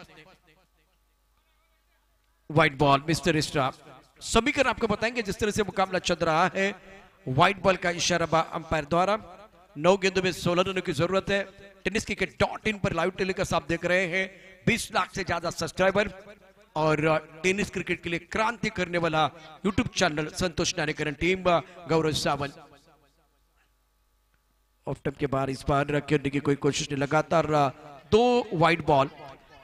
White ball, mister star. समीकरण आपको बताएंगे जिस तरह से मुकाबला चल रहा है। व्हाइट बॉल का इशारा अंपायर द्वारा। 9 गेंदों में 16 रनों की जरूरत है। टेनिस क्रिकेट.in पर लाइव टेलीकास्ट आप देख रहे हैं। 20 लाख से ज्यादा सब्सक्राइबर और टेनिस क्रिकेट के लिए क्रांति करने वाला YouTube channel Santosh Nanekaran team, Gaurav Sawant. Off time के बाद इस बार करने की कोई कोशिश नहीं, लगातार 2 व्हाइट बॉल,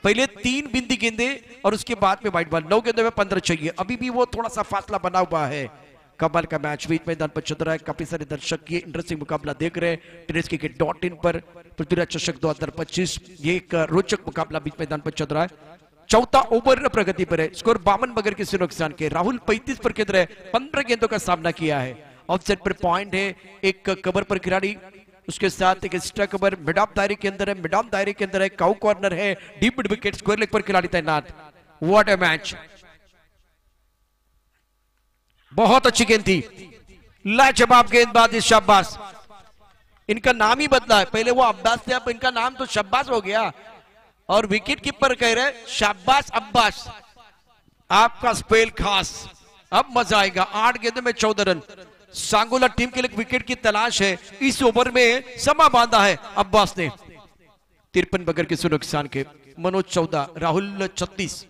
पहले 3 बिंदी गेंदे और उसके बाद में व्हाइट बॉल। 9 गेंदों में 15 चाहिए, अभी भी वो थोड़ा सा फासला बना हुआ है। कमाल का मैच बीच मैदान पर चल रहा है। काफी सारे दर्शक ये इंटरेस्टिंग मुकाबला देख रहे हैं टेनिस क्रिकेट.in पर। पृथ्वीराज चषक 2025 ये एक रोचक मुकाबला बीच मैदान पर चल रहा है। चौथा ओवर प्रगति पर है, स्कोर 52 मगर किसी नुकसान के। राहुल 35 पर खेल रहे, 15 गेंदों का सामना किया है। ऑफसेट पर पॉइंट है, एक कवर पर खिलाड़ी, उसके साथ एक एक्स्ट्रा कवर मिड ऑफ दायरे के अंदर है, मिड ऑफ दायरे के अंदर है, काउ कॉर्नर है, deep mid wicket, square leg पर खिलाड़ी तैनात। व्हाट अ मैच, बहुत अच्छी गेंद थी, लाजवाब गेंदबाजी, शाबाश। इनका नाम ही बदला है, पहले वो अब्बास थे, अब इनका नाम तो शाबाश हो गया। और विकेट कीपर कह रहे शाबाश अब्बास, आपका स्पेल खास। अब मजा आएगा। 8 गेंदों में 14 रन। सांगोला टीम के लिए विकेट की तलाश है। इस ओवर में समा बांधा है अब्बास ने। 53 बगैर किसी नुकसान के। मनोज 14, राहुल 36।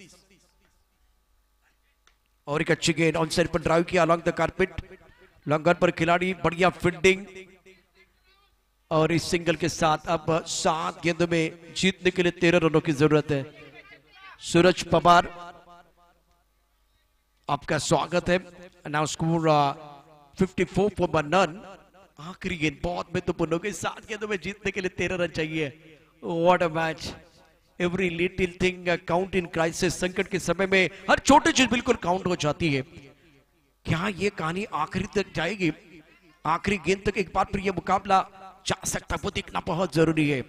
और एक अच्छी गेंद ऑन साइड पर ड्राइव किया अलॉन्ग द कारपेट। लॉन्गर पर खिलाड़ी, बढ़िया फील्डिंग। और इस सिंगल के साथ अब 7 गेंदों में जीतने के लिए 13 रनों की जरूरत है। सूरज पवार, आपका स्वागत है। Now score 54 for none. आखिरी गेंद बहुत महत्वपूर्ण हो गई। 7 गेंदों में जीतने के लिए 13 रन चाहिए। What a match. Every little thing count in crisis. संकट के समय में हर छोटी चीज बिल्कुल काउंट हो जाती है। क्या ये कहानी आखिरी तक जाएगी? आखिरी गेंद तक एक बार फिर यह मुकाबला जा सकता है, वो देखना बहुत जरूरी है।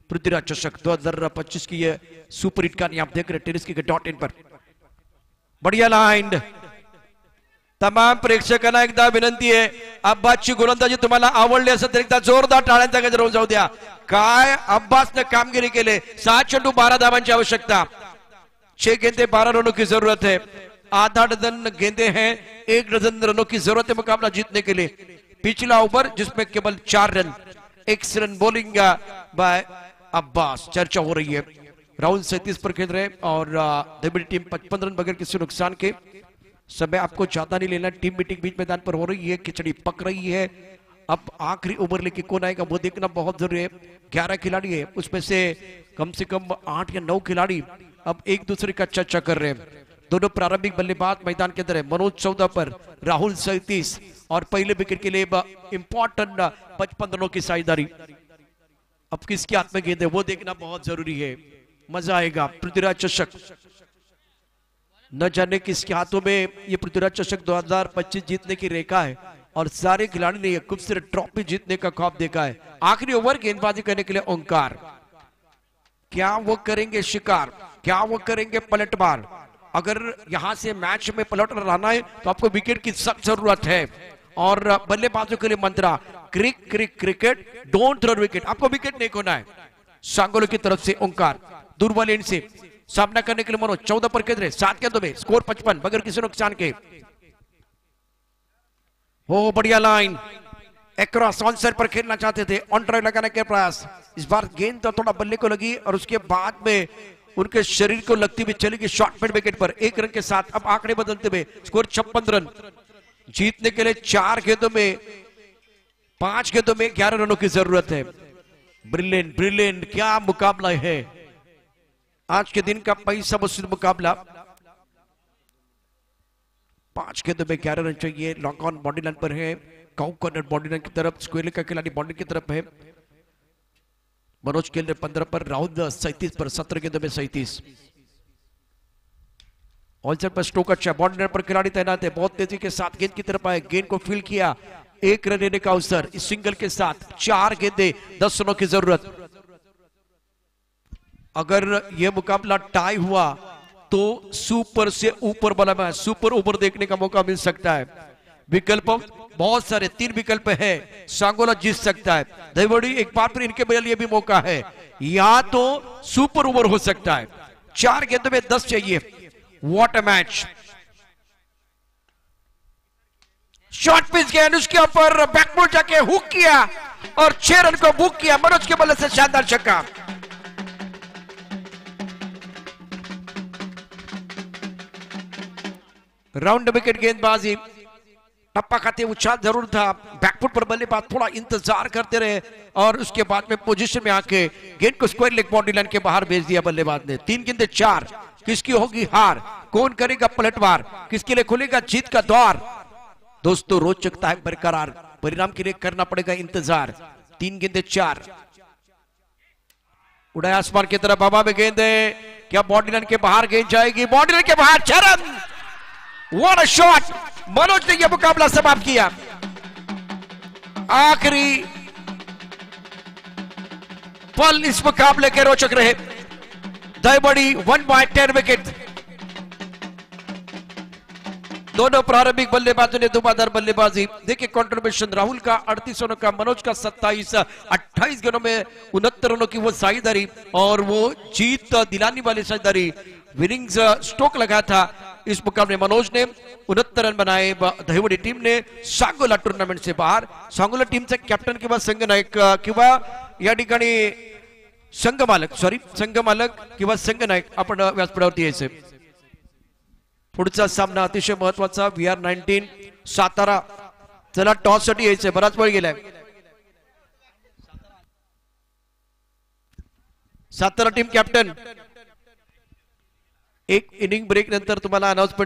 पृथ्वीराज चषक 2025 की ये सुपर हिट कहानी आप देख रहे हैं टेनिस क्रिकेट.in पर। बढ़िया लाइन। तमाम प्रेक्षकांना एकदा विनंती आहे, अब्बासची गोलंदाजी तुम्हाला आवडली असेल तर एकदा जोरदार टाळ्यांचा गजर होऊन जाऊ द्या। काय अब्बासने कामगिरी केली। 7 चेंडू 12 धावांची आवश्यकता, 6 गेंदे 12 रनों की जरूरत है। आधा डजन गेंदे हैं, 1 डजन रनों की जरूरत है मुकाबला जीतने के लिए। पिछला ओवर जिसमें केवल 4 run, 1 run bowling bye Abbas. चर्चा हो रही है। राहुल 37 पर खेल रहे और देवरी टीम 55 रन बगैर किसी नुकसान के। समय आपको ज्यादा नहीं लेना। टीम मीटिंग बीच मैदान पर हो रही है, खिचड़ी पक रही है। अब आखिरी ओवर लेके कौन आएगा वो देखना बहुत जरूरी है। 11 खिलाड़ी है, उसमें से कम 8 या 9 खिलाड़ी अब एक दूसरे का चर्चा कर रहे हैं। दोनों प्रारंभिक बल्लेबाज मैदान के अंदर है। मनोज 14 पर, राहुल 37 और पहले विकेट के लिए इंपॉर्टेंट 55 रनों की साझेदारी। अब किसके हाथ में गेंद है वो देखना बहुत जरूरी है। मजा आएगा। पृथ्वीराज चषक, न जाने किसके हाथों में ये पृथ्वीराज चषक 2025 जीतने की रेखा है और सारे खिलाड़ी ने यह खूबसूरत ट्रॉफी जीतने का ख्वाब देखा है। आखिरी ओवर गेंदबाजी करने के लिए ओंकार, क्या वो करेंगे शिकार, क्या वो करेंगे पलटवार। अगर यहां से मैच में पलट रहना है तो आपको विकेट की सख्त जरूरत है। और बल्लेबाजों के लिए मंत्रा, क्रिक क्रिक क्रिकेट, डोंट थ्रो विकेट। आपको विकेट नहीं खोना है। सांगोलो की तरफ से ओंकार, दूर वाले एंड से सामना करने के लिए मनोज 14 पर खेल रहे। 7 गेंदों में स्कोर 55 बगैर किसी नुकसान के। हो बढ़िया लाइन, एक्रॉस ऑन साइड पर खेलना चाहते थे, ऑन ड्राइव लगाने के प्रयास। इस बार गेंद तो थोड़ा बल्ले को लगी और उसके बाद में उनके शरीर को लगती हुई चलेगी शॉर्ट मिड विकेट पर। 1 रन के साथ अब आंकड़े बदलते हुए स्कोर 56 रन। जीतने के लिए 4 गेंदों में 5 गेंदों में 11 रनों की जरूरत है। ब्रिलियंट ब्रिलियंट, क्या मुकाबला है। आज के दिन का पैसा वसूल मुकाबला। 5 गेंदों में 11 रन चाहिए। लॉन्ग ऑन बॉडी लाइन पर है, काउ कॉर्नर बॉडी लाइन की तरफ, स्क्वेयर का खिलाड़ी बॉडी की तरफ है। मनोज खेल रहे 15 पर, राहुल 37 पर, 17 गेंदों में 37। ऑलसेट पर स्ट्रोक अच्छा, बॉर्डर पर खिलाड़ी तैनात है, बहुत तेजी के साथ गेंद की तरफ आए, गेंद को फील्ड किया, एक रन लेने का अवसर इस सिंगल के साथ। 4 गेंदे 10 रनों की जरूरत। अगर यह मुकाबला टाई हुआ तो सुपर से ऊपर वाला मैच, सुपर ओवर देखने का मौका मिल सकता है। विकल्प बहुत सारे, 3 विकल्प है, सांगोला जीत सकता है। दहीवड़ी एक बार फिर इनके लिए भी मौका है, या तो सुपर ओवर हो सकता है। 4 गेंदों में 10 चाहिए। What a match. Short pitch गया, उसके ऊपर बैकबोर्ड जाके हुक किया और 6 रन को बुक किया। मनोज के बल्ले से शानदार छक्का। राउंड विकेट गेंदबाजी, टप्पा खाते उछाल जरूर था, बैकफुट पर बल्लेबाज थोड़ा इंतजार करते रहे और उसके बाद में पोजीशन में आके गेंद को स्क्वायर लेग बाउंड्री लाइन के बाहर भेज दिया बल्लेबाज ने। 3 गेंदे 4। किसकी होगी हार, कौन करेगा पलटवार, किसके लिए खुलेगा जीत का द्वार। दोस्तों रोचकता है बरकरार, परिणाम के लिए करना पड़ेगा इंतजार। 3 गेंदे 4। उड़ाए आसमान की तरफ, हवा में गेंद है, क्या बाउंड्री लाइन के बाहर गेंद जाएगी, बाउंड्री लाइन के बाहर 6 run. What a shot. Manoj ने यह मुकाबला समाप्त किया। आखिरी पल इस मुकाबले के रोचक रहे। दहीवड़ी 1 बाय 10 विकेट। दोनों प्रारंभिक बल्लेबाजों ने धुआंधार बल्लेबाजी। देखिए कंट्रीब्यूशन राहुल का 38 रनों का, मनोज का 27, 28 गेंदों में 69 रनों की वो साझेदारी और वो जीत दिलाने वाली साझेदारी, विनिंग स्ट्रोक लगा था। इस मुकाबले मनोज ने 69 रन बनाए। दहीवडी टीम ने सांगोला टूर्नामेंट से बाहर। सांगोला टीमचे कॅप्टन किंवा संघनायक किंवा या ठिकाणी संघमालक किंवा संघनायक आपण व्यासपीठावरती यायचे। पुढचा सामना अतिशय महत्वाचा, VR19 सातारा। चला टॉस साठी यायचंय, बराच वेळ गेलाय। सातारा टीम कॅप्टन, एक इनिंग ब्रेक नंतर तुम्हाला अनाउन्समेंट